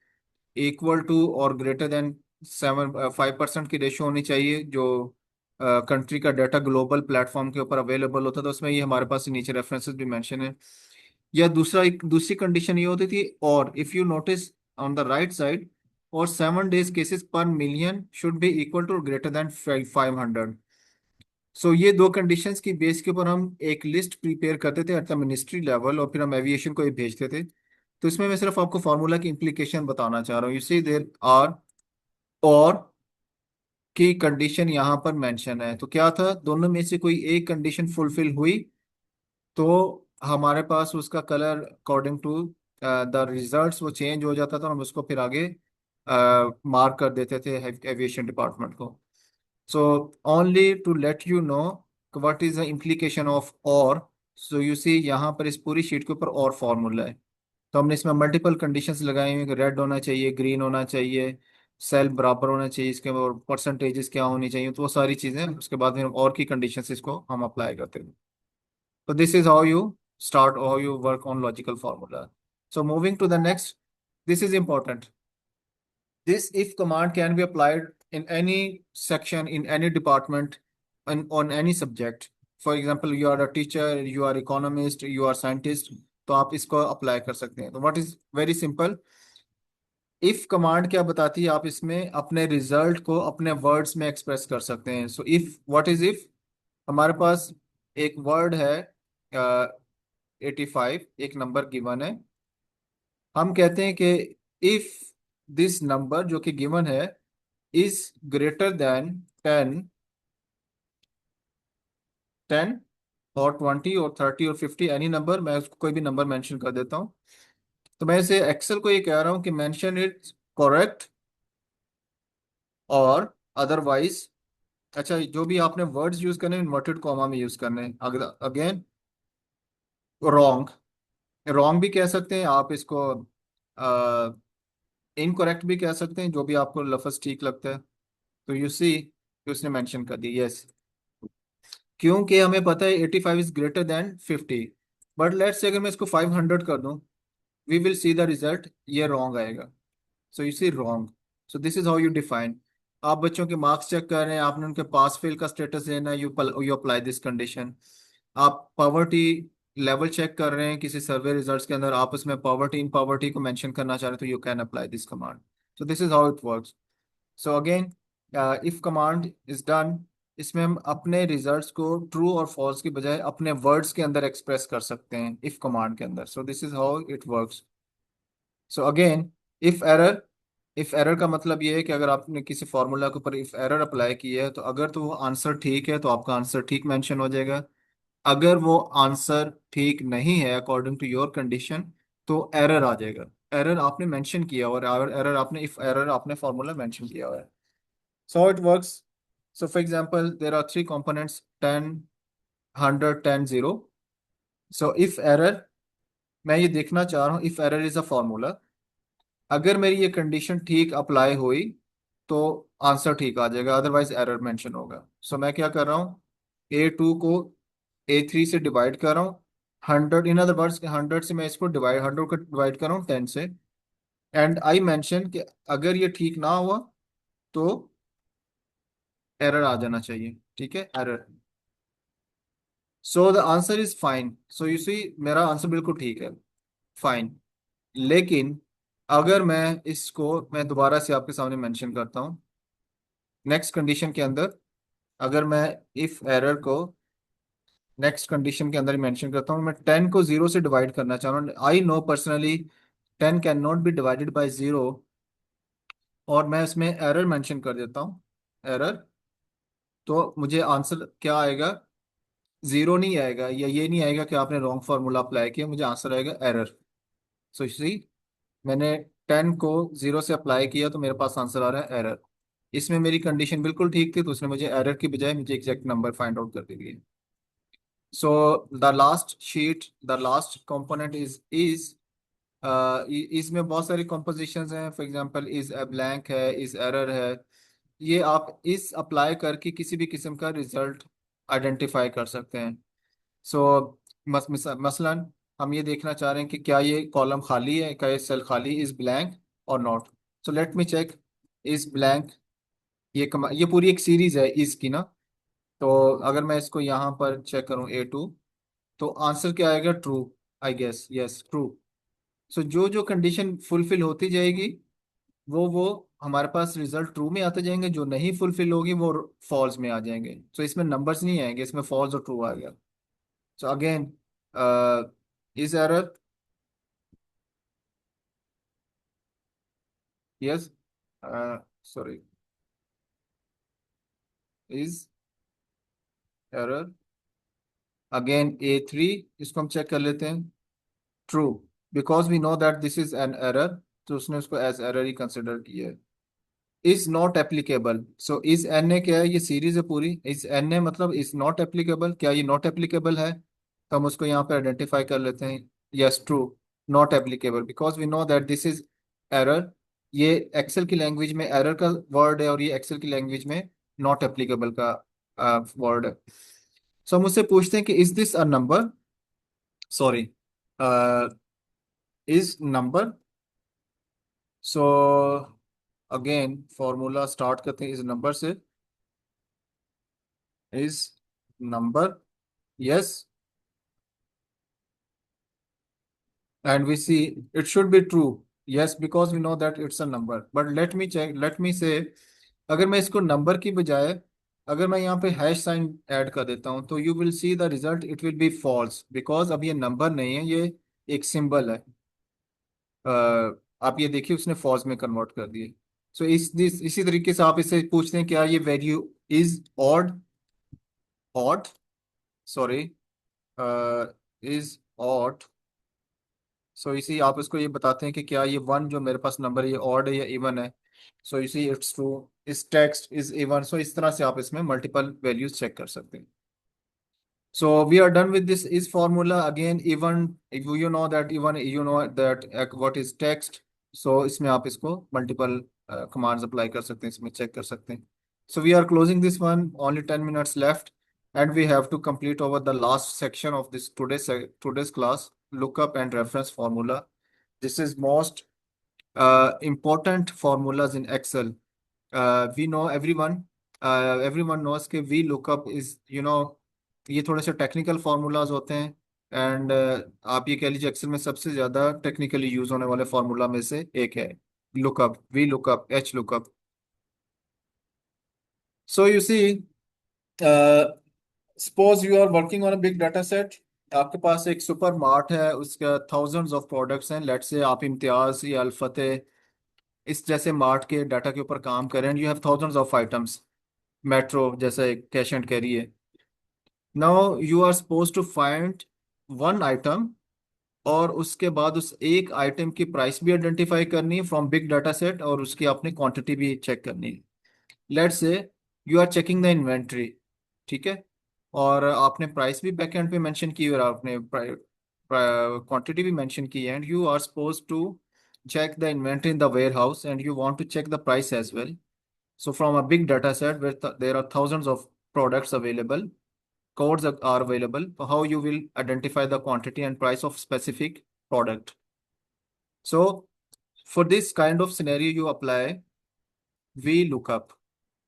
इक्वल टू और ग्रेटर देन 5% की रेशियो होनी चाहिए जो कंट्री का डाटा ग्लोबल प्लेटफॉर्म के ऊपर अवेलेबल होता था। उसमें ये हमारे पास नीचे रेफरेंसेस भी मेंशन है। या दूसरी कंडीशन ये होती थी, और if you notice on the right side, और 7 days cases per million should be equal to greater than 500। So ये दो कंडीशंस की बेस के ऊपर हम एक लिस्ट प्रिपेयर करते थे एट द मिनिस्ट्री लेवल, और फिर हम एविएशन को ये भेजते थे। तो इसमें मैं सिर्फ आपको फार्मूला की इम्प्लीकेशन बताना चाह रहा हूँ। यू सी देयर आर और की कंडीशन यहाँ पर मेंशन है। तो क्या था, दोनों में से कोई एक कंडीशन फुलफिल हुई तो हमारे पास उसका colour according to the results वो चेंज हो जाता था, और हम उसको फिर आगे मार्क कर देते थे एविएशन डिपार्टमेंट को। So only to let you know what is the implication of or. So you see यहाँ पर इस पूरी शीट के ऊपर और फॉर्मूला है। तो हमने इसमें मल्टीपल कंडीशंस लगाई हुई कि रेड होना चाहिए, ग्रीन होना चाहिए, सेल बराबर होना चाहिए इसके, और परसेंटेजेस क्या होनी चाहिए, तो वो सारी चीजें उसके बाद में हम और की कंडीशंस इसको हम अप्लाई करते हैं। तो this is how you work on logical formula. So moving to the next, this is important. This if command can be applied in any section, in any department, and on any subject. For example, you are a teacher, you are economist, you are scientist, तो आप इसको अप्लाई कर सकते हैं। तो what is very simple, if command क्या बताती है, आप इसमें अपने रिजल्ट को अपने वर्ड्स में एक्सप्रेस कर सकते हैं। So if, what is if, हमारे पास एक वर्ड है 85, एक नंबर गिवन है। हम कहते हैं कि इफ दिस नंबर जो कि गिवन है इज ग्रेटर देन 10 और 20 और 30 और 50, एनी नंबर, मैं उसको कोई भी नंबर मेंशन कर देता हूँ। तो मैं इसे एक्सेल को ये कह रहा हूँ कि मेंशन इट करेक्ट और अदरवाइज। अच्छा, जो भी आपने वर्ड्स यूज करने हैं इन्वर्टेड कॉमा में यूज करने हैं। अगेन रॉन्ग, रॉन्ग भी कह सकते हैं आप इसको। इनकरेक्ट भी कह सकते हैं, जो भी आपको लफ्ज ठीक लगता है। तो यू सी कि उसने मेंशन कर दी यस, क्योंकि हमें पता है 85 is greater than 50। But let's say अगर मैं इसको 500 कर दूं, we will see the result, ये रॉन्ग आएगा। So you see wrong. So this is how you define. आप बच्चों के मार्क्स चेक कर रहे हैं, आपने उनके पास फेल का स्टेटस लेना है, यू अप्लाई दिस कंडीशन। आप पॉवर्टी लेवल चेक कर रहे हैं किसी सर्वे रिजल्ट्स के अंदर, आप उसमें पॉवर्टी इन पॉवर्टी को मेंशन करना चाह रहे हैं, तो you can apply this command. So this is how it works. So again, if command is done, इसमें हम अपने रिजल्ट्स को ट्रू और फॉल्स की बजाय अपने वर्ड्स के अंदर एक्सप्रेस कर सकते हैं इफ कमांड के अंदर। सो this is how it works. So again, if error, if error का मतलब ये है कि अगर आपने किसी फॉर्मूला के ऊपर इफ एरर अप्लाई की है, तो अगर तो वो आंसर ठीक है तो आपका आंसर ठीक मेंशन हो जाएगा। अगर वो आंसर ठीक नहीं है अकॉर्डिंग टू योर कंडीशन, तो एरर आ जाएगा। एरर आपने मेंशन किया, और एरर आपने, इफ एरर आपने फॉर्मूला मेंशन किया हुआ है। So it works. So for example there are three components, 10, 100, 10, 0। So if error, मैं ये देखना चाह रहा हूँ if error is a formula, अगर मेरी ये कंडीशन ठीक अप्लाई हुई तो आंसर ठीक आ जाएगा, अदरवाइज एरर मेंशन होगा। सो मैं क्या कर रहा हूँ, A2 को A3 से डिवाइड कर रहा हूँ, 100, इन अदर वर्ड्स 100 से मैं इसको डिवाइड, 100 को डिवाइड कर रहा हूँ 10 से। एंड आई मेंशन कि अगर ये ठीक ना हुआ तो एरर आ जाना चाहिए, ठीक है, error. So the answer is fine. So you see मेरा आंसर बिल्कुल ठीक है, फाइन। लेकिन अगर मैं दोबारा से आपके सामने मेंशन करता हूँ, नेक्स्ट कंडीशन के अंदर, अगर मैं इफ एरर को नेक्स्ट कंडीशन के अंदर मेंशन करता हूँ, मैं 10 को 0 से डिवाइड करना चाह रहा हूँ, I know personally 10 can not B divided by 0, और मैं इसमें एरर मेंशन कर देता हूँ, एरर, तो मुझे आंसर क्या आएगा, 0 नहीं आएगा, या ये नहीं आएगा कि आपने रॉन्ग फार्मूला अप्लाई किया, मुझे आंसर आएगा एरर। सो सी, मैंने 10 को 0 से अप्लाई किया तो मेरे पास आंसर आ रहा है एरर। इसमें मेरी कंडीशन बिल्कुल ठीक थी, तो उसने मुझे एरर की बजाय मुझे एग्जैक्ट नंबर फाइंड आउट कर दिया। So the last component is इसमें बहुत सारी कंपोजिशंस हैं। For example is a blank है, इज एरर है। ये आप इस अप्लाई करके किसी भी किस्म का रिजल्ट आइडेंटिफाई कर सकते हैं। सो मसलन हम ये देखना चाह रहे हैं कि क्या ये कॉलम खाली है, क्या ये सेल खाली, इज ब्लैंक और not. So let me check, is blank, ये पूरी एक सीरीज है इज की ना। तो अगर मैं इसको यहाँ पर चेक करूँ A2, तो आंसर क्या आएगा, true, I guess, yes true. So जो जो कंडीशन फुलफिल होती जाएगी, वो हमारे पास रिजल्ट ट्रू में आते जाएंगे, जो नहीं फुलफिल होगी वो फॉल्स में आ जाएंगे। सो इसमें नंबर्स नहीं आएंगे, इसमें फॉल्स और ट्रू आ गया। So again, is error, yes, sorry, is error, again A3, इसको हम चेक कर लेते हैं, true, because we know that this is an error, तो उसने उसको एज एरर ही कंसिडर किया है। Is not applicable, so is N A क्या है, ये सीरीज है पूरी, इज एन ए मतलब इज नॉट एप्लीकेबल, क्या ये नॉट एप्लीकेबल है, तो हम उसको यहाँ पे आइडेंटिफाई कर लेते हैं, yes true, not applicable, because we know that this is error. ये एक्सेल की लैंग्वेज में एरर का वर्ड है, और ये एक्सेल की लैंग्वेज में नॉट एप्लीकेबल का वर्ड है। सो हम उससे पूछते हैं कि is this a number, sorry, is number. So again formula start करते हैं इस नंबर से, is number, yes, and we see it should be true, yes, because we know that it's a number, but let me check, let me say, अगर मैं इसको नंबर की बजाय अगर मैं यहाँ पे हैश साइन ऐड कर देता हूँ, तो you will see the result, it will be false, because अब ये नंबर नहीं है, ये एक सिंबल है। आप ये देखिए उसने फॉल्स में कन्वर्ट कर दिए। सो इसी तरीके से आप इससे पूछते हैं क्या ये value is odd, odd, sorry, is odd. So इसी आप इसको ये बताते हैं कि क्या ये वन जो मेरे पास नंबर है ये ऑड है या इवन है। सो इसी इट्स ट्रू, इस टेक्स्ट इज इवन। सो इस तरह से आप इसमें मल्टीपल वैल्यूज चेक कर सकते हैं। So we are done with this is formula. Again even, you know that even you know that what is text, सो इसमें आप इसको मल्टीपल कमांड्स अप्लाई कर सकते हैं, इसमें चेक कर सकते हैं। So we are closing this one, only 10 minutes left, and we have to complete over the last section of this today's class, lookup and reference formula. This is most important formulas in Excel. We know everyone knows कि वी लुकअप इज ये थोड़े से टेक्निकल फार्मूलाज होते हैं, एंड आप ये कह लीजिए एक्सेल में सबसे ज़्यादा टेक्निकली यूज होने वाले फार्मूला में से एक है lookup, V lookup, H lookup. So you see, suppose you are working on a big data set, आपके पास एक सुपर मार्ट है, उसका थाउजेंड्स ऑफ प्रोडक्ट्स हैं, लेट्स से आप इम्तियाज या अल्फतेह इस जैसे मार्ट के डाटा के ऊपर काम करें, and you have thousands of items, Metro जैसा एक कैश एंड कैरी है। Now you are suppose to find one item, और उसके बाद उस एक आइटम की प्राइस भी आइडेंटिफाई करनी है फ्रॉम बिग डाटा सेट, और उसकी आपने क्वांटिटी भी चेक करनी है। Let's say you are checking the inventory, ठीक है, और आपने प्राइस भी बैक एंड पे मेंशन की और आपने क्वांटिटी भी मेंशन की है, and you are suppose to check the inventory in the warehouse and you want to check the price as well. So from a big data set where there are thousands of products available, codes are available, so how you will identify the quantity and price of specific product. So for this kind of scenario you apply VLOOKUP.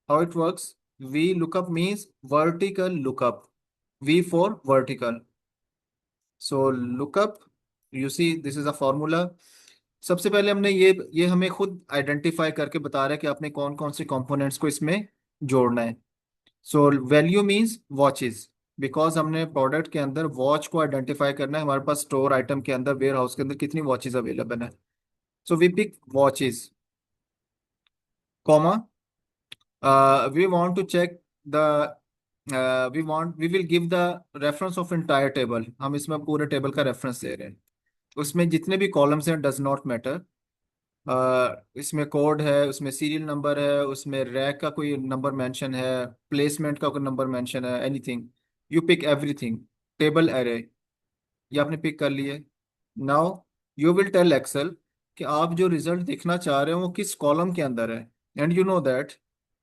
How it works? VLOOKUP means vertical lookup. V for vertical. So lookup, you see this is a formula. सबसे पहले हमने ये हमें खुद आइडेंटिफाई करके बता रहा है कि आपने कौन कौन से कंपोनेंट्स को इसमें जोड़ना है। So value means watches, because हमने प्रोडक्ट के अंदर वॉच को आइडेंटिफाई करना है, हमारे पास स्टोर आइटम के अंदर वेयर हाउस के अंदर कितनी वॉचेस अवेलेबल है। So we pick watches, comma, we want to check the we will give the reference of entire table, हम इसमें पूरे टेबल का रेफरेंस दे रहे हैं, उसमें जितने भी कॉलम्स हैं डज नॉट मैटर। इसमें कोड है, उसमें सीरियल नंबर है, उसमें रैक का कोई नंबर मेंशन है, प्लेसमेंट का कोई नंबर मेंशन है, anything, you pick everything, table array, ये आपने पिक कर लिए। Now you will tell Excel कि आप जो रिजल्ट देखना चाह रहे हो वो किस कॉलम के अंदर है, एंड यू नो दैट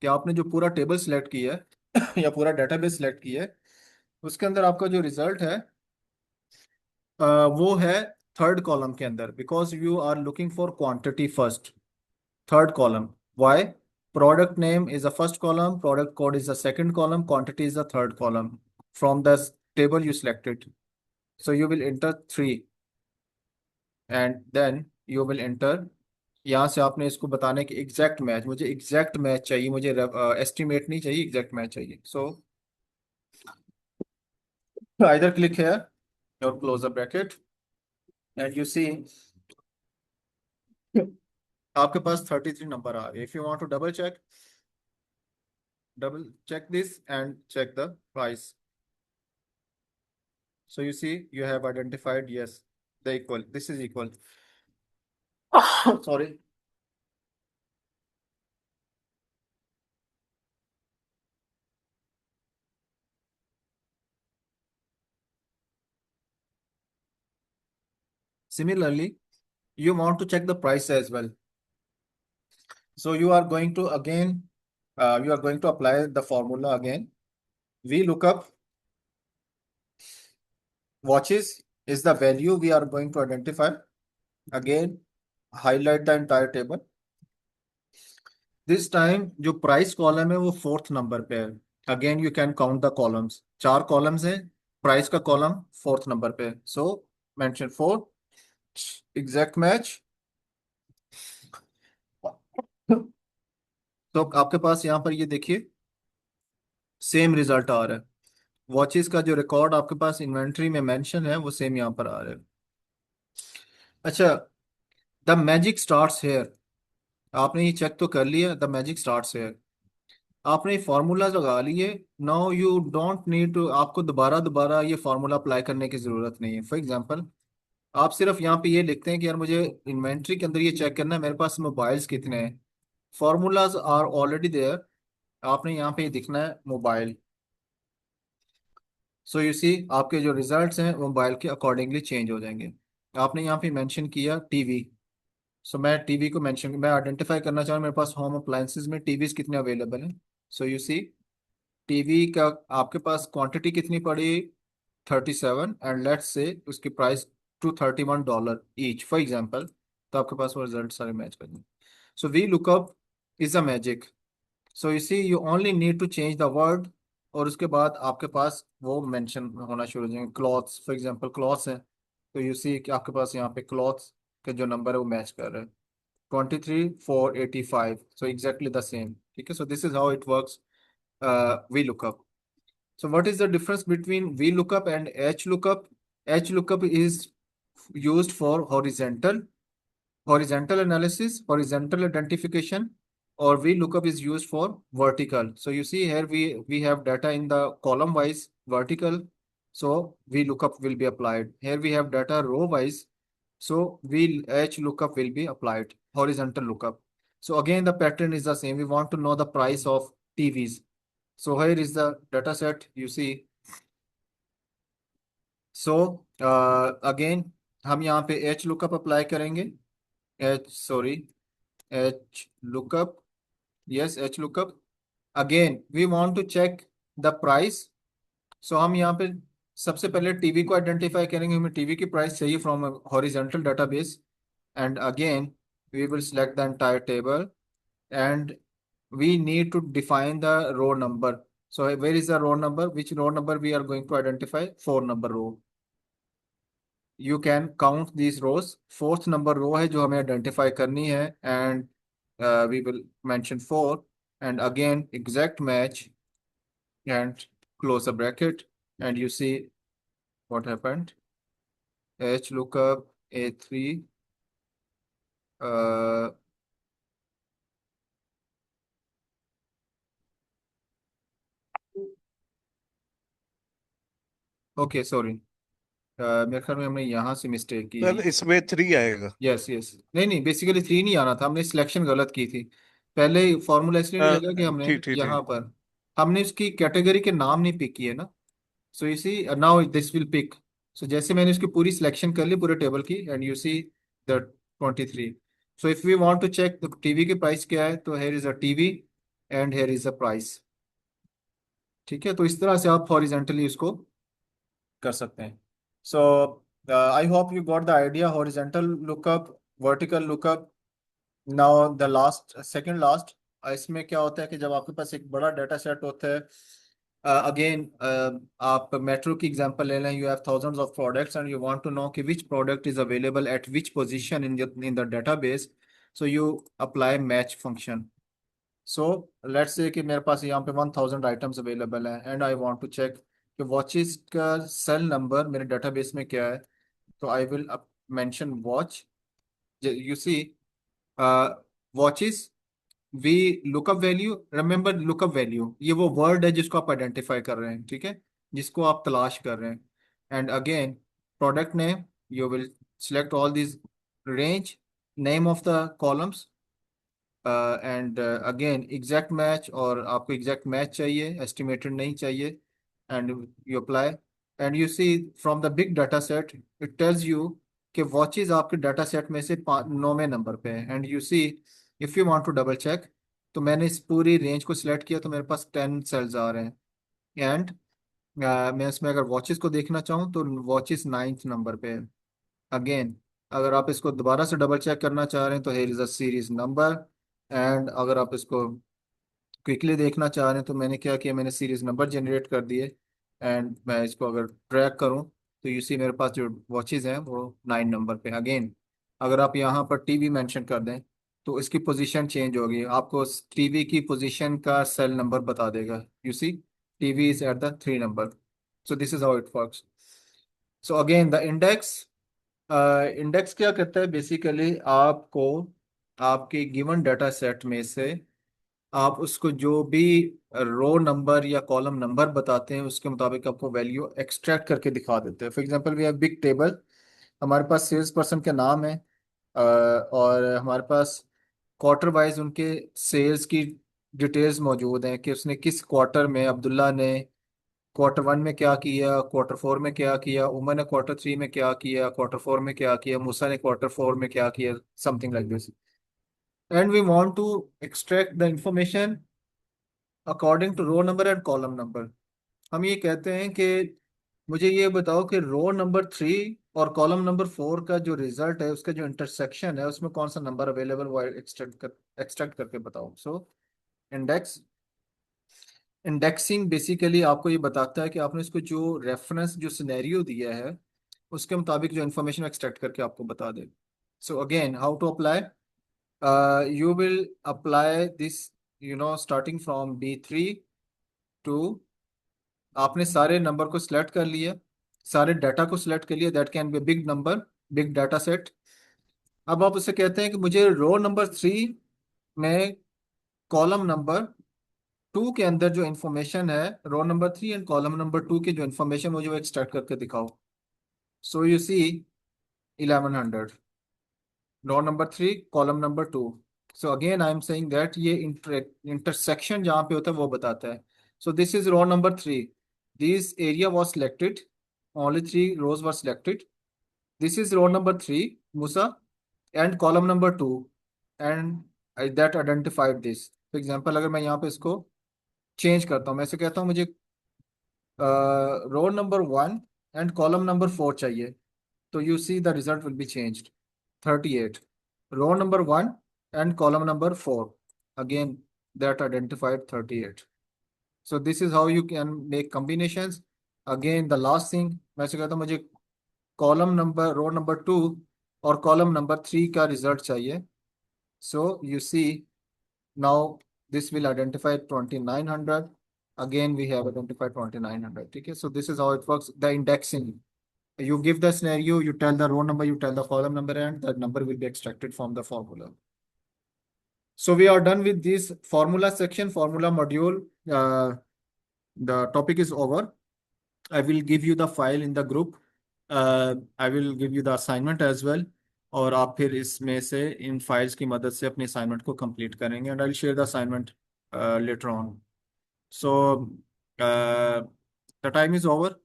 कि आपने जो पूरा टेबल सेलेक्ट किया है या पूरा डेटाबेस सेलेक्ट किया है, उसके अंदर आपका जो रिजल्ट है वो है थर्ड कॉलम के अंदर, because you are looking for quantity first. Third column. Why? Product name is the first column, product code is the second column, quantity is the third column from the table you selected. So you will enter 3 and then you will enter, यहाँ से आपने इसको बताने की एग्जैक्ट मैच, मुझे एग्जैक्ट मैच चाहिए, मुझे एस्टिमेट नहीं चाहिए, एग्जैक्ट मैच चाहिए। सो either click here or close the bracket and you see आपके पास 33 नंबर आ गए। If you want to double check this and check the price. So you see, you have identified, yes, the equal. This is equal. Sorry. Similarly, you want to check the price as well. So you are going to again, you are going to apply the formula again. We look up watches is the value we are going to identify. Again, highlight the entire table. This time जो प्राइस कॉलम है वो फोर्थ नंबर पे है। Again you can count the columns, 4 columns हैं, प्राइस का कॉलम फोर्थ नंबर पे है। सो मेंशन 4, एग्जैक्ट मैच। तो आपके पास यहाँ पर ये देखिए सेम रिजल्ट आ रहा है, वॉचेस का जो रिकॉर्ड आपके पास इन्वेंट्री में मेंशन है वो सेम यहाँ पर आ रहा है। अच्छा, द मैजिक स्टार्ट्स हेयर, आपने ये चेक तो कर लिया, द मैजिक स्टार्ट्स हेयर, आपने फार्मूला लगा लिए। Now you don't need to, आपको दोबारा दोबारा ये फार्मूला अप्लाई करने की जरूरत नहीं है। फॉर एग्जांपल, आप सिर्फ यहाँ पे ये लिखते हैं कि यार मुझे इन्वेंट्री के अंदर ये चेक करना है मेरे पास मोबाइल्स कितने हैं, फार्मूलाज आर ऑलरेडी देयर, आपने यहाँ पे ये दिखना है मोबाइल। सो यू सी आपके जो रिजल्ट्स हैं वो मोबाइल के अकॉर्डिंगली चेंज हो जाएंगे। आपने यहाँ पे मेंशन किया टीवी, सो मैं टीवी को मेंशन, मैं आइडेंटिफाई करना चाह रहा हूँ मेरे पास होम अप्लायंसेस में टीवीज कितने अवेलेबल हैं। सो यू सी, टीवी का आपके पास क्वांटिटी कितनी पड़ी, 37, एंड लेट्स से उसकी प्राइस $231 ईच फॉर एग्जाम्पल। तो आपके पास वो रिजल्ट सारे मैच कर देंगे। So V lookup is a magic. So you see, you only need to change the word, और उसके बाद आपके पास वो मेंशन होना शुरू हो जाएंगे। क्लॉथ्स फॉर एग्जांपल, क्लॉथ्स हैं, तो यू सी कि आपके पास यहाँ पे क्लॉथ्स के जो नंबर है वो मैच कर रहे हैं, 23,485, सो एग्जैक्टली द सेम। ठीक है, so this is how it works, V lookup. So what is the difference between VLOOKUP and HLOOKUP? HLOOKUP is used for horizontal analysis, horizontal identification, or VLOOKUP is used for vertical. So you see here we have data in the column wise vertical, so VLOOKUP will be applied. Here we have data row wise, so V HLOOKUP will be applied, horizontal lookup. So again the pattern is the same. We want to know the price of TVs. So here is the data set you see. So again हम यहाँ पे एच लुकअप अप्लाई करेंगे। H sorry, H lookup, yes H lookup. Again we want to check the price. So हम यहाँ पे सबसे पहले टीवी को आइडेंटिफाई करेंगे, हमें टीवी की प्राइस चाहिए from horizontal database. And again we will select the entire table, and we need to define the row number. So where is the row number, which row number we are going to identify? 4 number row. You can count these rows. Fourth number row है जो हमें आइडेंटिफाई करनी है, and we will mention 4, and again exact match, and close the bracket, and you see what happened. H lookup A3, okay sorry, मेरे ख्याल में हमने यहाँ से मिस्टेक की सर थी। इसमें 3 आएगा। यस यस, नहीं नहीं, बेसिकली 3 नहीं आना था, हमने सिलेक्शन गलत की थी। पहले फॉर्मूला इसलिए नहीं लगा कि हमने ठीक ठीक यहाँ ठीक। पर हमने उसकी कैटेगरी के नाम नहीं पिक किए ना। So you see now this will pick. So जैसे मैंने उसकी पूरी सिलेक्शन कर ली पूरे टेबल की, and you see the 23। So if we want to check the TV की प्राइस क्या है, तो here is a TV and here is a price. ठीक है, तो इस तरह से आप हॉरिजेंटली उसको कर सकते हैं। So I hope you got the idea, horizontal lookup, vertical lookup. Now the last, second last, इसमें क्या होता है कि जब आपके पास एक बड़ा डाटा सेट होता है, अगेन आप मेट्रो की एग्जांपल ले लें, you have thousands of products and you want to know कि which product is available at which position in the database. So you apply match function. So let's say कि मेरे पास यहाँ पे 1000 आइटम्स अवेलेबल हैं, and I want to check कि वॉचेस का सेल नंबर मेरे डेटाबेस में क्या है। तो I will mention watch. You see, watches, we lookup value, remember lookup value ये वो वर्ड है जिसको आप आइडेंटिफाई कर रहे हैं, ठीक है, जिसको आप तलाश कर रहे हैं। And again product name, you will select all this range, name of the columns, and again exact match, और आपको एग्जैक्ट मैच चाहिए, एस्टिमेटेड नहीं चाहिए, and you apply. And you see from the big data set it tells you कि वॉचेज आपके डाटा सेट में से 9वें नंबर पे है। And you see if you want to double check, तो मैंने इस पूरी रेंज को सिलेक्ट किया तो मेरे पास 10 सेल्स आ रहे हैं, एंड मैं इसमें अगर वॉचेस को देखना चाहूँ तो वॉचेस 9th नंबर पे है। अगेन अगर आप इसको दोबारा से डबल चेक करना चाह रहे हैं तो here is a series number, and अगर आप इसको क्विकली देखना चाह रहे हैं तो मैंने क्या किया, मैंने सीरीज नंबर जनरेट कर दिए, एंड मैं इसको अगर ट्रैक करूं तो यू सी मेरे पास जो वॉचेज हैं वो 9 नंबर पे। अगेन अगर आप यहाँ पर टीवी मेंशन कर दें तो इसकी पोजीशन चेंज होगी, आपको टीवी की पोजीशन का सेल नंबर बता देगा। You see TV is at the 3 number. So this is how it works. So again the index, index क्या करता है बेसिकली, आपको आपके गिवन डाटा सेट में से आप उसको जो भी रो नंबर या कॉलम नंबर बताते हैं उसके मुताबिक आपको वैल्यू एक्सट्रैक्ट करके दिखा देते हैं। For example we have big table, हमारे पास सेल्स पर्सन के नाम है, और हमारे पास क्वार्टर वाइज उनके सेल्स की डिटेल्स मौजूद हैं कि उसने किस क्वार्टर में, अब्दुल्ला ने Q1 में क्या किया, Q4 में क्या किया, उमर ने Q3 में क्या किया, Q4 में क्या किया, मूसा ने Q4 में क्या किया, something like this. And we want to extract the information according to row number and column number. हम ये कहते हैं कि मुझे ये बताओ कि रो नंबर 3 और कॉलम नंबर 4 का जो रिजल्ट है, उसका जो इंटरसेक्शन है, उसमें कौन सा नंबर अवेलेबल, वो एक्सट्रैक्ट करके बताओ. सो इंडेक्स इंडेक्सिंग बेसिकली आपको ये बताता है कि आपने इसको जो रेफरेंस, जो सिनेरियो दिया है, उसके मुताबिक जो इन्फॉर्मेशन एक्सट्रैक्ट करके आपको बता दे. So again, how to apply. You will apply this, starting from B3 to, आपने सारे नंबर को सिलेक्ट कर लिया, सारे डाटा को सिलेक्ट कर लिया. That can be big number, big data set. अब आप उसे कहते हैं कि मुझे रो नंबर 3 में कॉलम नंबर 2 के अंदर जो इंफॉर्मेशन है, row number 3 and column number 2 की जो इंफॉर्मेशन, मुझे वो एक्सट्रैक्ट करके दिखाओ. So you see 1100, row number 3 column number 2. So again I am saying that ये इंटरसेक्शन जहाँ पे होता है वो बताता है. So this is row number 3. This area was selected, only 3 rows were selected. This is row number 3, Musa, and column number 2, and that identified this. For example, अगर मैं यहाँ पे इसको चेंज करता हूँ, मैं इसे कहता हूँ मुझे row number 1 and column number 4 चाहिए, तो you see the result will be changed. 38, row number 1 and column number 4, again that identified 38. So this is how you can make combinations. Again, the last thing, मैं इसे कहता हूँ मुझे कॉलम नंबर, रो नंबर 2 और कॉलम नंबर 3 का रिजल्ट चाहिए. So you see now this will identify 2900. Again we have identified 2900. ठीक है. So this is how it works, the indexing. You give the scenario, you tell the row number, you tell the column number, and the number will be extracted from the formula. So we are done with this formula section, formula module. The topic is over. I will give you the file in the group. I will give you the assignment as well. और आप फिर इसमें से इन फाइल्स की मदद से अपने असाइनमेंट को कंप्लीट करेंगे. And I will share the assignment later on. So the time is over.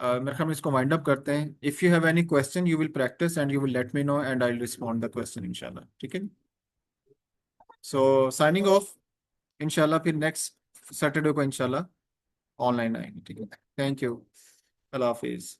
मेरे ख्याल में इसको वाइंड अप करते हैं. If you have any question, you will practice and you will let me know and I will respond the question इंशाल्लाह. ठीक है. सो साइनिंग ऑफ. इंशाल्लाह फिर नेक्स्ट सैटरडे को इंशाल्लाह ऑनलाइन आएंगे. ठीक है. Thank you. अल्लाह हाफिज़.